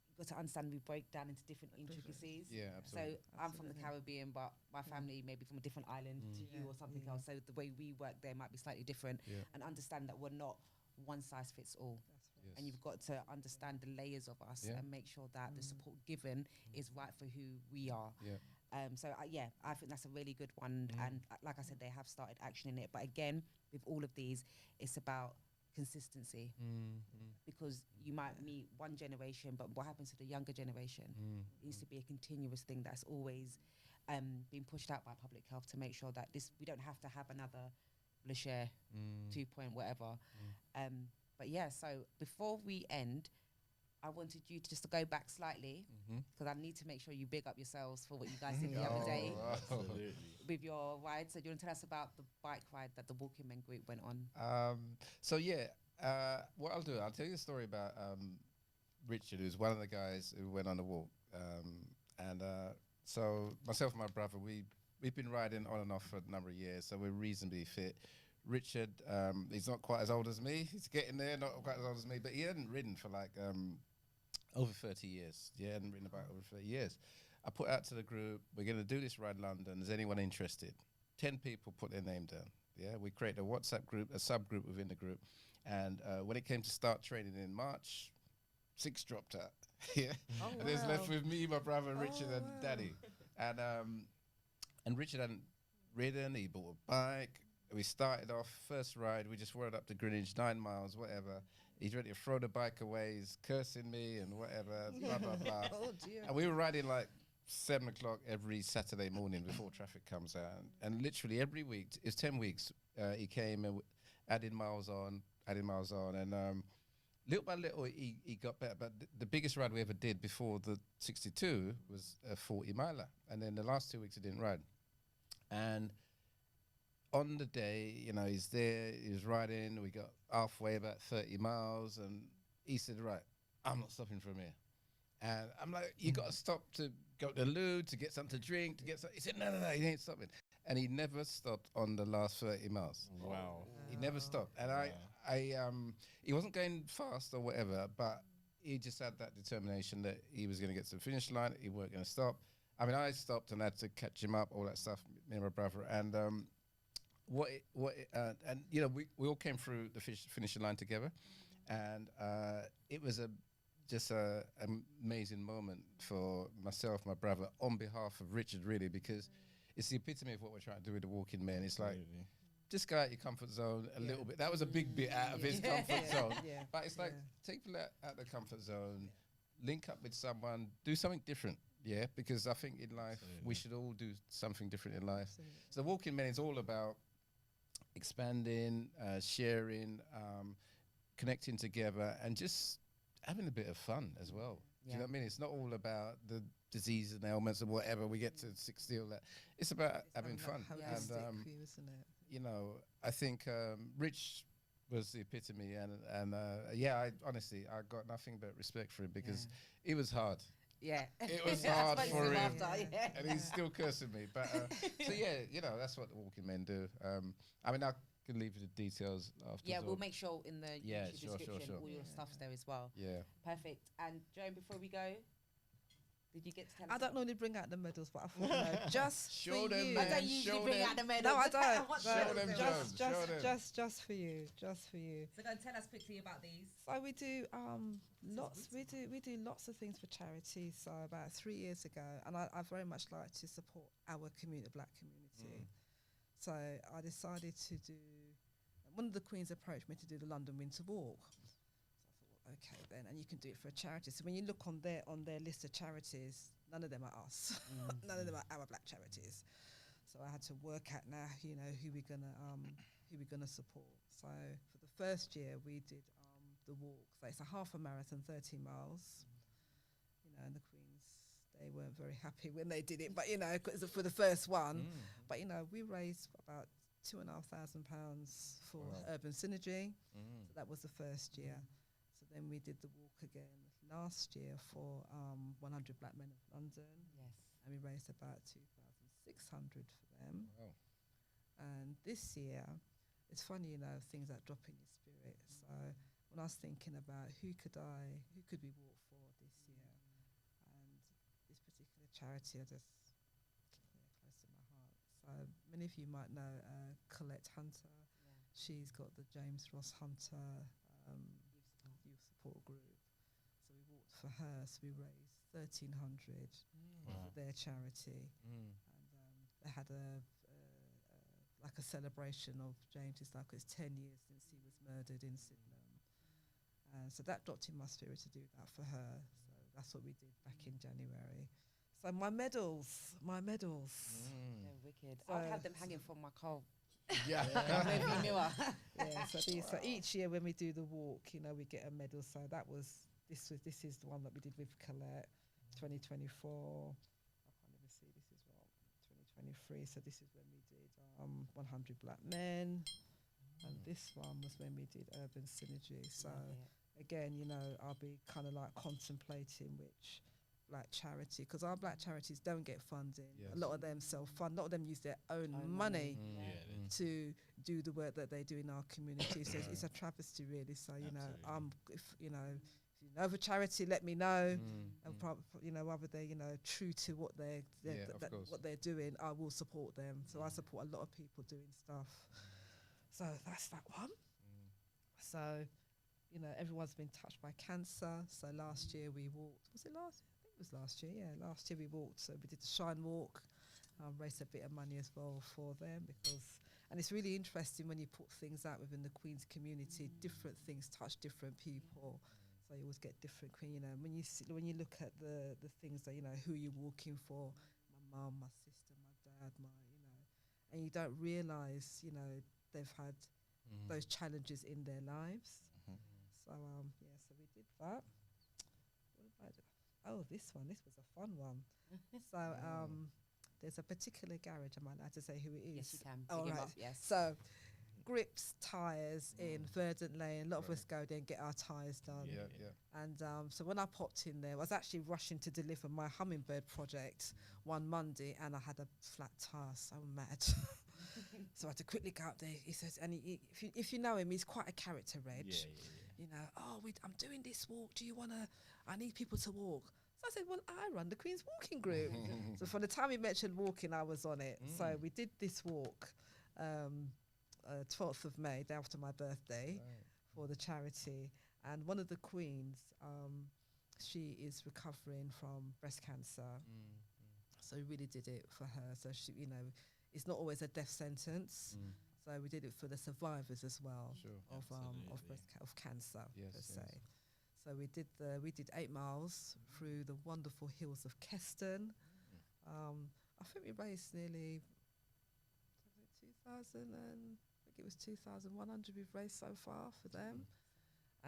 you've got to understand we break down into different intricacies. Yeah, absolutely. So I'm from the Caribbean, but my family may be from a different island to you or something else. So the way we work there might be slightly different. And understand that we're not one size fits all. Yes. And you've got to understand the layers of us and make sure that the support given is right for who we are. So I think that's a really good one. And like I said, they have started actioning it. But again, with all of these, it's about consistency, because you might meet one generation, but what happens to the younger generation? It needs to be a continuous thing that's always being pushed out by public health to make sure that we don't have to have another Lashare 2 point whatever. But yeah, so before we end, I wanted you to just to go back slightly, because I need to make sure you big up yourselves for what you guys did the other day with your ride. So do you want to tell us about the bike ride that the Walking Men group went on? What I'll do, I'll tell you a story about Richard, who's one of the guys who went on the walk. So myself and my brother, we've been riding on and off for a number of years, so we're reasonably fit. Richard, he's not quite as old as me. He's getting there, not quite as old as me, but he hadn't ridden for like over 30 years. Yeah, hadn't ridden about over 30 years. I put out to the group, we're going to do this ride London. Is anyone interested? 10 people put their name down. Yeah, we created a WhatsApp group, a subgroup within the group. And when it came to start training in March, 6 dropped out. Yeah, and it was left with me, my brother, Richard, and Daddy. And Richard hadn't ridden. He bought a bike. We started off first ride. We just rode up to Greenwich, 9 miles, whatever. He's ready to throw the bike away. He's cursing me and whatever, blah blah blah. Oh dear. And we were riding like 7 o'clock every Saturday morning before traffic comes out. And literally every week, it's 10 weeks. He came and added miles on, and little by little he got better. But the biggest ride we ever did before the 62 was a 40 miler, and then the last 2 weeks he didn't ride. And on the day, you know, he's there, he's riding, we got halfway, about 30 miles, and he said, right, I'm not stopping from here. And I'm like, you got to stop to go to the loo, to get something to drink, to get something. He said, no, he ain't stopping. And he never stopped on the last 30 miles. Wow. He never stopped. And he wasn't going fast or whatever, but he just had that determination that he was going to get to the finish line, he weren't going to stop. I mean, I stopped and had to catch him up, all that stuff, me and my brother. And and you know, we all came through the finishing line together, and it was just a amazing moment for myself, my brother, on behalf of Richard, really, because it's the epitome of what we're trying to do with the Walking Men. It's like, just go out your comfort zone a little bit. That was a big bit out of his comfort zone, but it's like, take people out the comfort zone, link up with someone, do something different. Yeah, because I think in life we should all do something different in life. So the Walking Men is all about expanding, sharing, connecting together, and just having a bit of fun as well. Do you know what I mean? It's not all about the diseases and ailments and whatever we get to 60 or that. It's about having fun. And view, isn't it? you know, I think Rich was the epitome, and I honestly I got nothing but respect for him because it was hard. Yeah. It was hard for him, After, and he's still cursing me. But so you know, that's what the Walking Men do. I mean, I can leave you the details after. Yeah, we'll make sure in the YouTube sure, description all your stuff's there as well. Yeah. Perfect. And Joan, before we go, did you get to tell I us? don't normally bring out the medals, but I thought, no, just Show for them, you. man. I don't usually Show bring them. out the medals. No, I don't. What Show medals them, are Joan. those? Show them. Just for you, just for you. So go and tell us quickly about these. So we do lots. We do lots of things for charity. So about 3 years ago, and I very much like to support our community, Black community. So I decided to do. One of the Queens approached me to do the London Winter Walk. So I thought, okay then, and you can do it for a charity. So when you look on their list of charities, none of them are us. None of them are our Black charities. So I had to work out now, you know, who we're gonna support. So for the first year, we did the walk. So it's a half a marathon, 30 miles. You know, and the Queens, they weren't very happy when they did it, but you know, 'cause for the first one. But you know, we raised about £2,500 for Wow. Urban Synergy. Mm. So that was the first year. So then we did the walk again last year for 100 Black Men of London, Yes. and we raised about 2,600 for them. Wow. And this year, it's funny, you know, things that drop in your spirit. So when I was thinking about who could we walk for this year, and this particular charity, I just close to my heart. So many of you might know Colette Hunter. Yeah. She's got the James Ross Hunter Youth support. youth support group. So we walked for her. So we raised 1,300 Wow. for their charity, and they had like a celebration of James's life. It's 10 years since he was murdered in Sydenham, and so that dropped in my spirit to do that for her. So that's what we did back in January. So my medals. They're wicked. So- I'd have them hanging from my car. Yeah. Rearview mirror. Yeah, so each year when we do the walk, you know, we get a medal. So this is the one that we did with Colette, 2024. I can't even see. This is what 2023. So this is when we did 100 Black Men, and this one was when we did Urban Synergy. So Love it. again, you know, I'll be kind of like contemplating which black charity, because our black charities don't get funding. Yes. A lot of them self-fund. A lot of them use their own Own money money. Yeah. Yeah. to do the work that they do in our community. So it's a travesty, really. So you know, Absolutely. if you know of a charity, let me know. Mm. And you know, whether they're true to what they're Yeah, of course. what they're doing, I will support them. So I support a lot of people doing stuff. So that's that one. So, you know, everyone's been touched by cancer. So last year we walked. Was it last? I think it was last year. Yeah, last year we walked. So we did the Shine Walk. Raised a bit of money as well for them and it's really interesting when you put things out within the Queen's community. Different things touch different people. So you always get different Queen. You know, when you look at the things that who you're walking for. My mum, my sister, my dad, and you don't realise they've had those challenges in their lives. So so we did that. What did I do? Oh, this was a fun one. So there's a particular garage, am I allowed to say who it is? Yes, you can. Oh, Big him right. up, yes. So Grips Tyres in Verdant Lane. A lot of us go there and get our tyres done. Yeah. And so when I popped in there, I was actually rushing to deliver my hummingbird project one Monday, and I had a flat tyre. So mad. So I had to quickly go up there. He says, and if you know him, he's quite a character, Reg. Yeah. You know, I'm doing this walk. Do you want to? I need people to walk. So I said, well, I run the Queen's Walking Group. So from the time he mentioned walking, I was on it. So we did this walk, 12th of May, day after my birthday, for the charity. And one of the queens, she is recovering from breast cancer. So we really did it for her. So she, it's not always a death sentence. So we did it for the survivors as well of cancer per se. So we did 8 miles through the wonderful hills of Keston. I think we raised nearly 2,100 we've raised so far for them.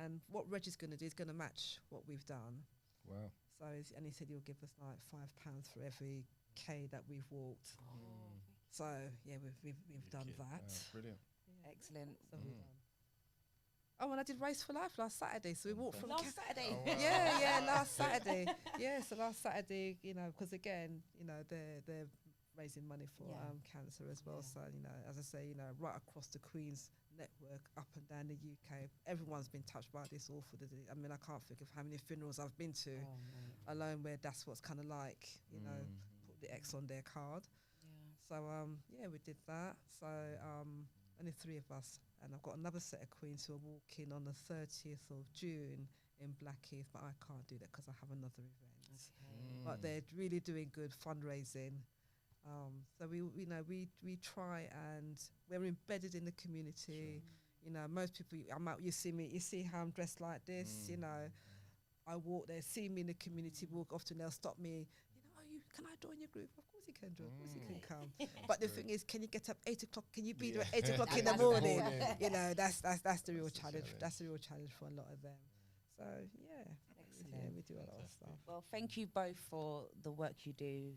And what Reg is going to do is going to match what we've done. Wow. So and he said he'll give us like £5 for every K that we've walked. So yeah, we've done that. Brilliant. Excellent. So we've done. Oh, and I did Race for Life last Saturday. So we walked from Last Saturday. Oh, wow. yeah, last Saturday. Yeah, so last Saturday, because again, they're raising money for cancer as well. Yeah. So, as I say, right across the Queen's network, up and down the UK, everyone's been touched by this awful disease. I mean, I can't think of how many funerals I've been to alone where that's what's kind of like, put the X on their card. Yeah. So, we did that. So, only 3 of us. And I've got another set of queens who are walking on the 30th of June in Blackheath, but I can't do that because I have another event. Okay. But they're really doing good fundraising. So we try, and we're embedded in the community. Most people, you see how I'm dressed like this. I walk, they see me in the community walk. Often they'll stop me. can I join your group? Of course you can join. Of course you can come. But the thing is, can you get up 8 o'clock? Can you be there at 8 o'clock in the morning? You know, that's the real challenge. That's the real challenge for a lot of them. So yeah, Excellent. we do a lot of stuff. Well, thank you both for the work you do.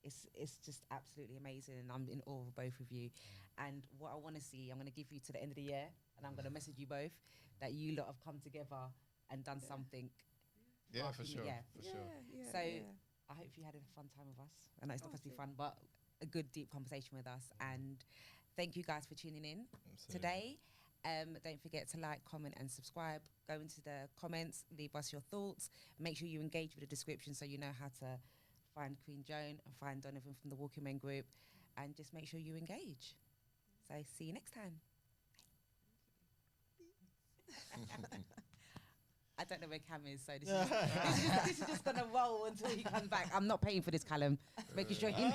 It's just absolutely amazing, and I'm in awe of both of you. And what I want to see, I'm going to give you to the end of the year, and I'm going to message you both that you lot have come together and done something. Yeah, after for me, sure. yeah. For sure. So I hope you had a fun time with us. I know it's not supposed to be fun, but a good deep conversation with us. And thank you guys for tuning in today. Don't forget to like, comment, and subscribe. Go into the comments, leave us your thoughts. Make sure you engage with the description so you know how to find Queen Joan and find Donovan from the Walking Men group, and just make sure you engage. So see you next time. I don't know where Cam is, so this is just gonna roll until he comes back. I'm not paying for this, Callum. Making sure he.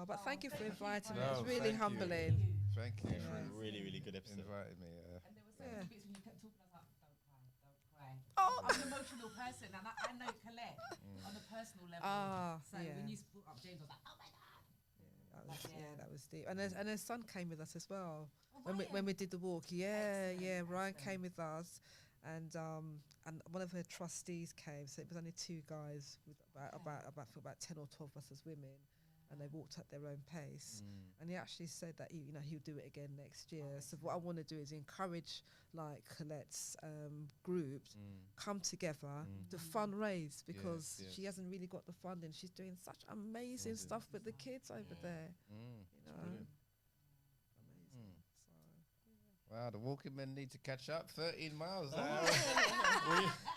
But thank you for inviting me. No, It's really thank you. humbling. Thank you Yeah. for Really, really good episode. inviting me. And there were so many bits when you kept talking, I was like, don't cry. Oh. I'm an emotional person, and I know Colette on a personal level. So yeah. when you brought up James, I was like, oh my God. That was deep. And her son came with us as well. Oh, When we did the walk, Ryan Excellent. came with us, and one of her trustees came. So it was only 2 guys with about 10 or 12 of us as women, and they walked at their own pace. And he actually said that he'll do it again next year. So what I want to do is encourage like Colette's groups come together to fundraise, because yes. she hasn't really got the funding. She's doing such amazing stuff with the kids over there. You know. Brilliant. Wow, the walking men need to catch up. 13 miles an hour.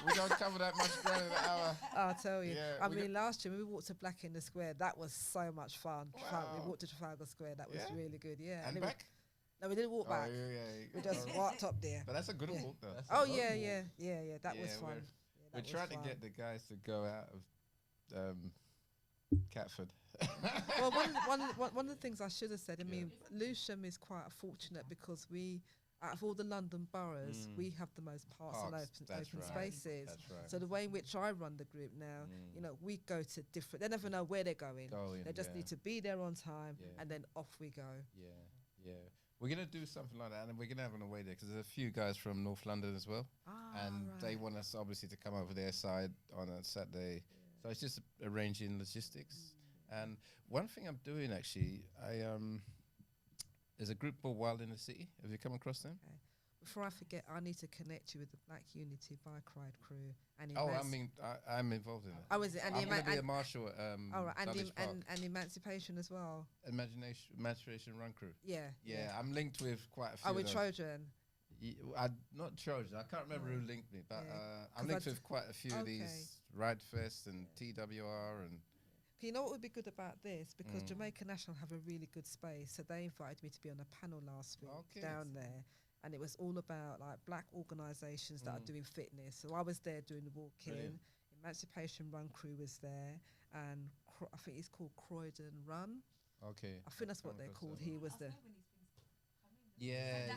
we don't cover that much ground in an hour. I'll tell you. Yeah, I we mean, last year when we walked to Black in the Square, that was so much fun. Wow. We walked to Trafalgar Square. That was Yeah? really good. Yeah. And it back? No, we didn't walk Oh, back. yeah. We just walked up there. But that's a good Yeah. walk, though. Oh yeah. That was Yeah, fun. we're- Yeah, We're that was trying to fun. get the guys to go out of Catford. Well, one of the things I should have said. I mean, Lewisham is quite fortunate because we, out of all the London boroughs, we have the most parks and Parks, open that's right. spaces. That's right. So the way in which I run the group now, we go to different. They never know where they're going. They just need to be there on time, Yeah. and then off we go. Yeah. We're going to do something like that, and we're going to have an away there, because there's a few guys from North London as well. And they want us, obviously, to come over their side on a Saturday. So it's just arranging logistics. And one thing I'm doing, actually, there's a group called Wild in the City. Have you come across them? Okay. Before I forget, I need to connect you with the Black Unity Bike Ride crew. And I'm involved in it. Oh, is it? And I'm going to be a marshal at all right, Dulwich Park. and Emancipation as well. Emancipation Run Crew. Yeah. Yeah, I'm linked with quite a few. Oh, with of those. Trojan. Not Trojan. I can't remember who linked me, but I'm 'Cause linked I'd- with quite a few of these Ride Fest and TWR and. You know what would be good about this? Because Jamaica National have a really good space. So they invited me to be on a panel last week down there. And it was all about like black organisations that are doing fitness. So I was there doing the walking. Brilliant. Emancipation Run Crew was there. And I think it's called Croydon Run. Okay. I think that's what they're called. He was the... Yeah.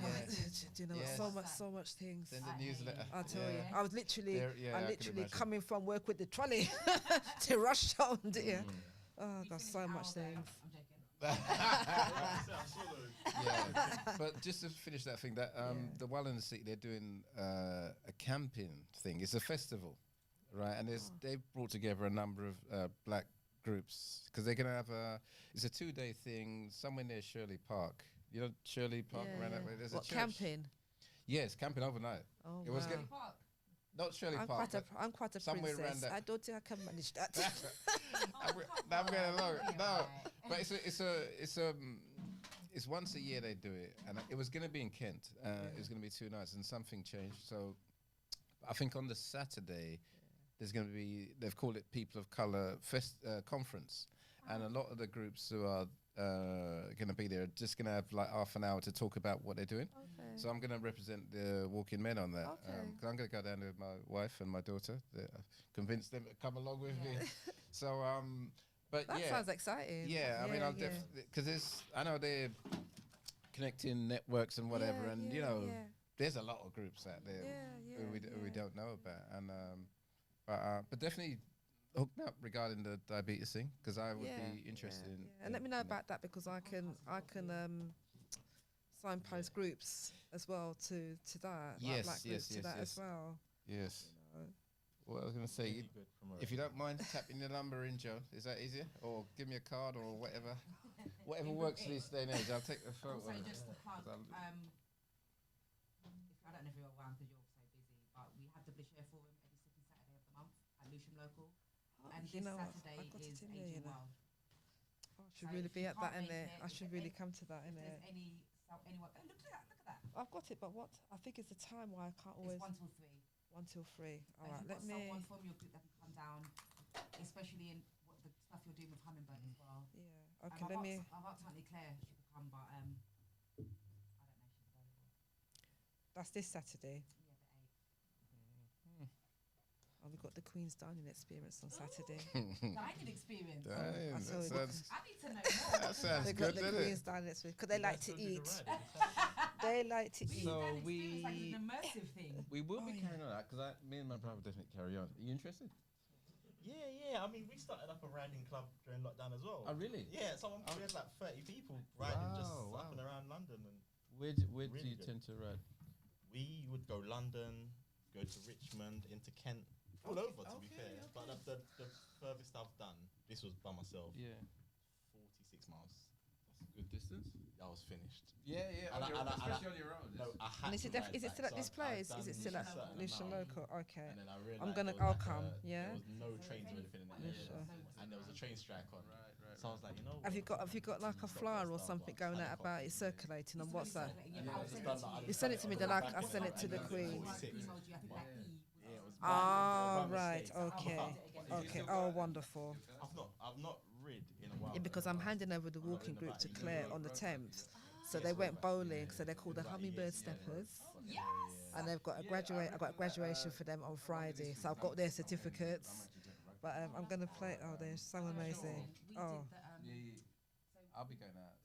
Do you know what? So much things. Send a newsletter. I'll tell you. I was literally, I could imagine. coming from work with the trolley to rush on there. Oh, got so much things. But just to finish that thing, that the Wild in the City, they're doing a camping thing. It's a festival, right? And they've brought together a number of black groups, because they're going to have it's a 2-day thing somewhere near Shirley Park. You know Shirley Park around that way? There's a church. Camping? Yes, camping overnight. Oh, It was wow. not Shirley I'm Park. I'm quite a somewhere princess. around that. I don't think I can manage that. I'm going along. No, but it's once a year they do it, and it was going to be in Kent. It was going to be 2 nights, and something changed. So I think on the Saturday there's going to be, they've called it People of Colour Conference, and a lot of the groups who are going to be there are just going to have like half an hour to talk about what they're doing. So I'm going to represent the Walking Men on that. Because I'm going to go down with my wife and my daughter. Convince them to come along with me. So, but That yeah. sounds exciting. Yeah, I mean, I'll definitely, because I know they're connecting networks and whatever, and you know, there's a lot of groups out there who we don't know about, and but definitely hooked up regarding the diabetes thing? Because I would be interested in. And let me know about that because I can signpost groups as well to that. Yes, like yes, groups to yes, that yes. as well. Yes. You know. What I was going to say, Really good from a if you don't mind tapping the number in, Joe, is that easier? Or give me a card or whatever. Whatever works for this day and age. I'll take the photo. Also, just to plug, 'Cause I don't know if you're around because you're so busy, but we have the Blishair Forum every second Saturday of the month at Lewisham Local. And You this know what? Saturday I've got it is in there, Aging you know. Wild. I should So really if be you at that can't in make there. it, I if should there's really any- come to that in If there. there's anyone, oh, look at that. I've got it, but what? I think it's the time why I can't always. It's 1 till 3. 1 till 3. All If right, you've let got me. someone from your group that can come down, especially in what the stuff you're doing with Hummingbird as well. Yeah. Okay. Let me. I've asked Auntie Claire she could come, but I don't know if she's available. That's this Saturday. Yeah, the 8th. Oh, we've got the Queen's Dining Experience on Saturday. Dining experience. Damn, I saw that it. sounds, I need to know more. that sounds They've good, got the doesn't Queen's it? Dining Experience because they like to eat. They like to eat. So Dining experience we- like an immersive thing. We will Oh, be yeah. carrying on that because me and my brother definitely carry on. Are you interested? Yeah. I mean, we started up a riding club during lockdown as well. Oh, really? Yeah, we had like 30 people riding just Wow, up wow. and around London, and Where do Really you good. tend to ride? we would go London, go to Richmond, into Kent, all Okay, over to be okay, fair. But the furthest I've done, this was by myself, Yeah. 46 miles. That's a good distance. I was finished. Yeah, And especially on your own. No, I had And is to it ride is it back, still at so this I've place? Is done it still a at certain Lucian amount. Local? Okay. And then I realised gonna- there was I'll like come, a- yeah? There was no trains or anything in that Yeah, area, sure. and there was a train strike on. Right. So I was like, you know, Have you what? got like a Stop flyer that or stuff, something but going had a out about copy. it circulating on WhatsApp? Yeah, I'll send it to you. You send it to me, then I send it to the Queen. Emailed you, I think that E. Yeah, it was Ah, by right. mistake. Okay. I'll Okay. Oh, wonderful. I've not rid in a while. Yeah, because I'm handing over the walking group to Claire on the 10th. So they went bowling. So they're called the Hummingbird Steppers. Yes. And they've got a graduation for them on Friday. So I've got their certificates. But I'm gonna play. Oh, they're so amazing. We Oh. did the, Yeah. I'll be going out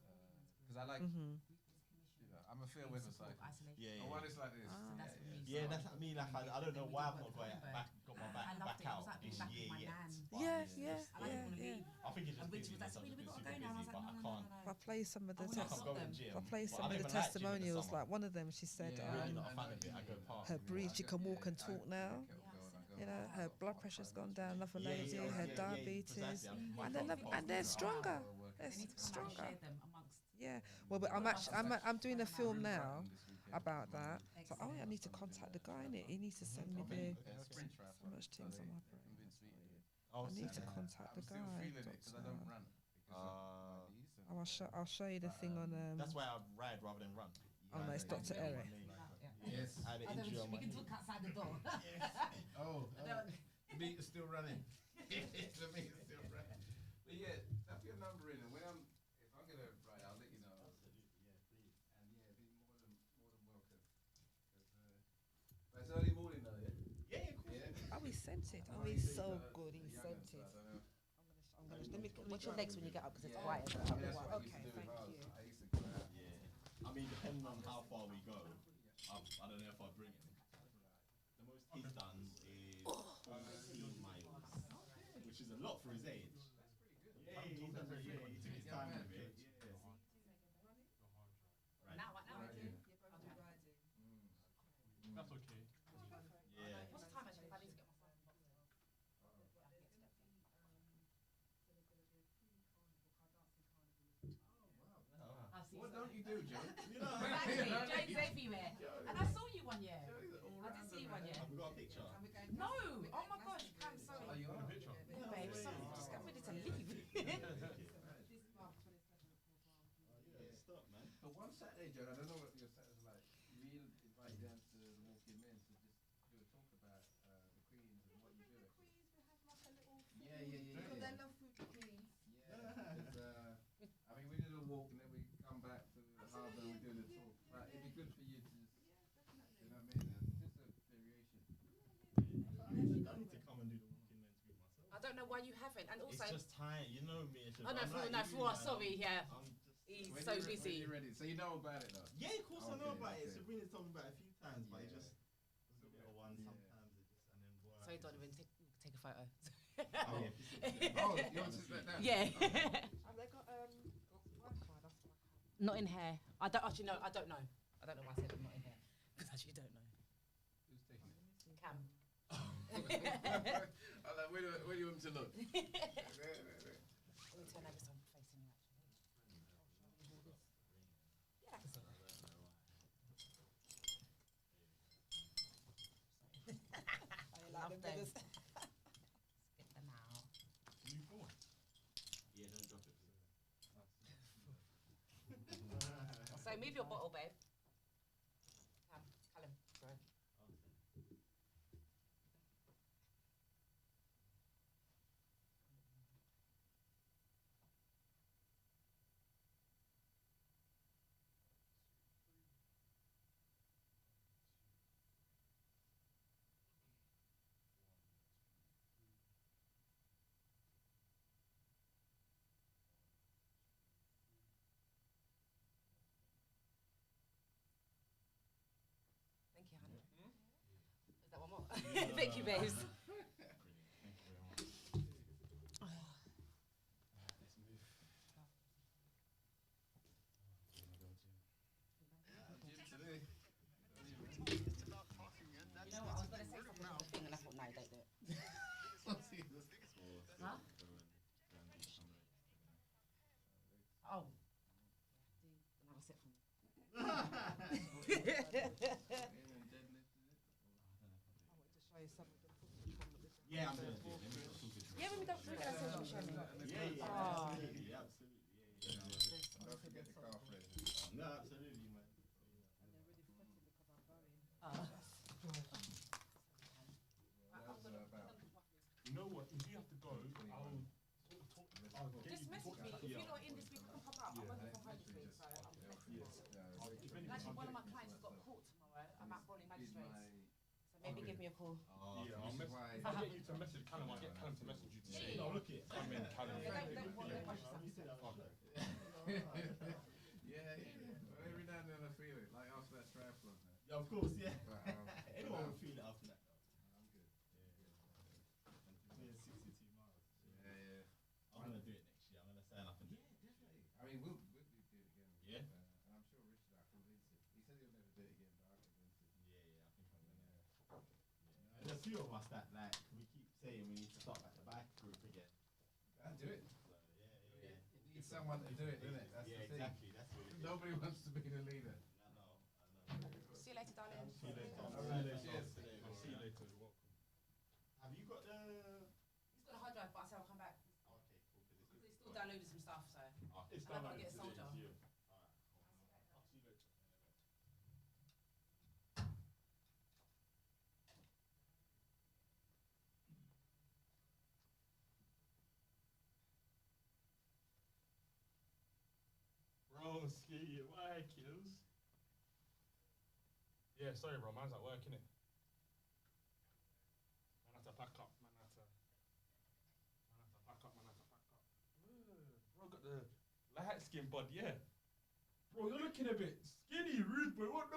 because I like. Mhm. You know, I'm a fair weather cyclist. Yeah, Oh, well, it's like this. that's for me. Yeah, that's what I mean. Like, I don't know why I've not got my I back loved it. It out was like being this back with year my yet. nan. But Yeah, it's yeah, just- I didn't want to yeah. leave. I think it's just And Richie busy. was like, I've Sabrina, we been got to super go now. I was busy, like, but I no, can't. If I play some of the I wanna I stop can't go to them. the gym. if I play but some I of don't the even like gym in the testimonials, summer. like one of them, she said, Yeah, Really and- not a fan of it. I go past. her breathe, she can walk and talk now. You know, her blood pressure's gone down. Another lady, her diabetes, and they're stronger. They're They need to come out and stronger. share them amongst. Yeah. Well, but I'm doing a film now about that. So I need to contact the guy in it. He needs to send me the so much things on my brain. I need to contact the guy. Because I don't run. Oh, I'll show you the thing on. That's why I ride rather than run. Oh no, it's Dr. Eric. Yes. I had an Oh, injury on we my can knee. talk outside the door. Oh, the meat is still running. The meat is still running. But yeah, tap your number in, and if I'm gonna ride, I'll let you know. And yeah, be more than welcome. But it's early morning though, yeah. Yeah, of course. Yeah. Oh, he sent it. Oh, he's so good. He sent it. Let me watch your legs when you get up because it's quiet. I mean, that's what I Okay, used to do thank with ours. you. I used to go out. Yeah. I mean, depending on how far we go, I don't know if I'd bring him. The most he's done is 14 miles, which is a lot for his age. Yeah, he took his time with it. Yeah. Now, Right. okay. That's okay. Yeah. What's the time actually? If I need to get myself in box. I've seen What some. don't you do, Joe? Exactly, Joe's everywhere. And I saw you one year. I did see you one year. Have we got a picture? No! Oh my gosh, Cam, sorry. Are you on? Picture. Yeah, babe, sorry. Just got ready to leave. Stop, man. But one Saturday, Joe, I don't know what your Saturdays are like. We invite you down to the Walking Men to just do a talk about the Queens and what you do. Yeah. Because I love food queens. Yeah, 'cause, I mean, we did a walk and then we come back to the harbour and we do the talk. But it'd be good for you to, you know what I mean? Just a variation. I need to come and do the walking men's group myself. I don't know why you haven't. And also, It's just time, you know me. It's just, oh no, I'm like you, for man. sorry, yeah. I'm just. He's When so you're busy. When you're ready. So you know about it though? Yeah, of course I know Okay, about it. okay. Sabrina's told me about it a few times, but it Yeah. just was a little one Yeah. sometimes it just and then work. Sorry, Donovan, take a photo. Oh, you want to sit down? Yeah. Have they got Wi-Fi? That's my Not in hair. I don't actually know. I don't know. I don't know why I said not in hair. Because I actually don't know. Who's taking it? Cam. I'm like, where do you want me to look? Let me turn over so I'm facing you actually. Yeah, I can see that. Love them. Let's get them out. You go. Yeah, don't drop it. So move your bottle, babe. Callum, sorry. Thank you, Hannah. Is that one more? Thank you, babes. You know what? I was going to say something on the thing and I thought, no, don't do it. Huh? Oh. Do another sip for me. I wanted to show you some of the footage from the Yeah, I'm gonna do it. Let me talk it. Yeah, when we got through, I said you show me. Yeah, Oh. absolutely, absolutely. Yeah. Don't forget the car friends. No, absolutely, man. and they're really fretting because I'm going. You know what? If you have to go, I'll get Just you message me. If you're not in this week, I can pop up. I'm working from home this week, so I'm flexible. And actually, one of my clients has got court tomorrow. I'm at Brawley Magistrates. So maybe give me a call. Yeah, I'll get you to message Callum. I'll get Callum to message you to say, no, look it. Come in, Callum. Yeah, don't rush yourself. Every now and then I feel it, like after that triathlon. Yeah, of course, yeah. But, Anyone would feel it after that. I'm good. And to clear 62 miles. Yeah. I'm gonna do it next year. I'm gonna sign up and do it. Definitely. I mean, we'll do it again. Yeah. And I'm sure Richard, I convinced him. He said he'll never do it again, but I convinced him. Yeah, I think I'm gonna. Yeah. There's a few of us that like we keep saying we need to start back the bike group again. I'll do it. So yeah. You need someone to do it, innit? That's Yeah, the thing. exactly. That's what it is. Nobody wants to be the leader. I know. See you later, darling. See you later. Cheers. I'll see you later. You're welcome. Have you got the? He's got a hard drive, but I said I'll come back. Okay, cool. Because Because he's still downloading some stuff, so. It's And I've got to down get a today, soldier. yeah. I'll see you later. Broski, why kills? Yeah, sorry, bro. Man's at work, innit? Man had to pack up. Man had to pack up. Bro got the light skin bod, yeah. Bro, you're looking a bit skinny, rude, bro. What the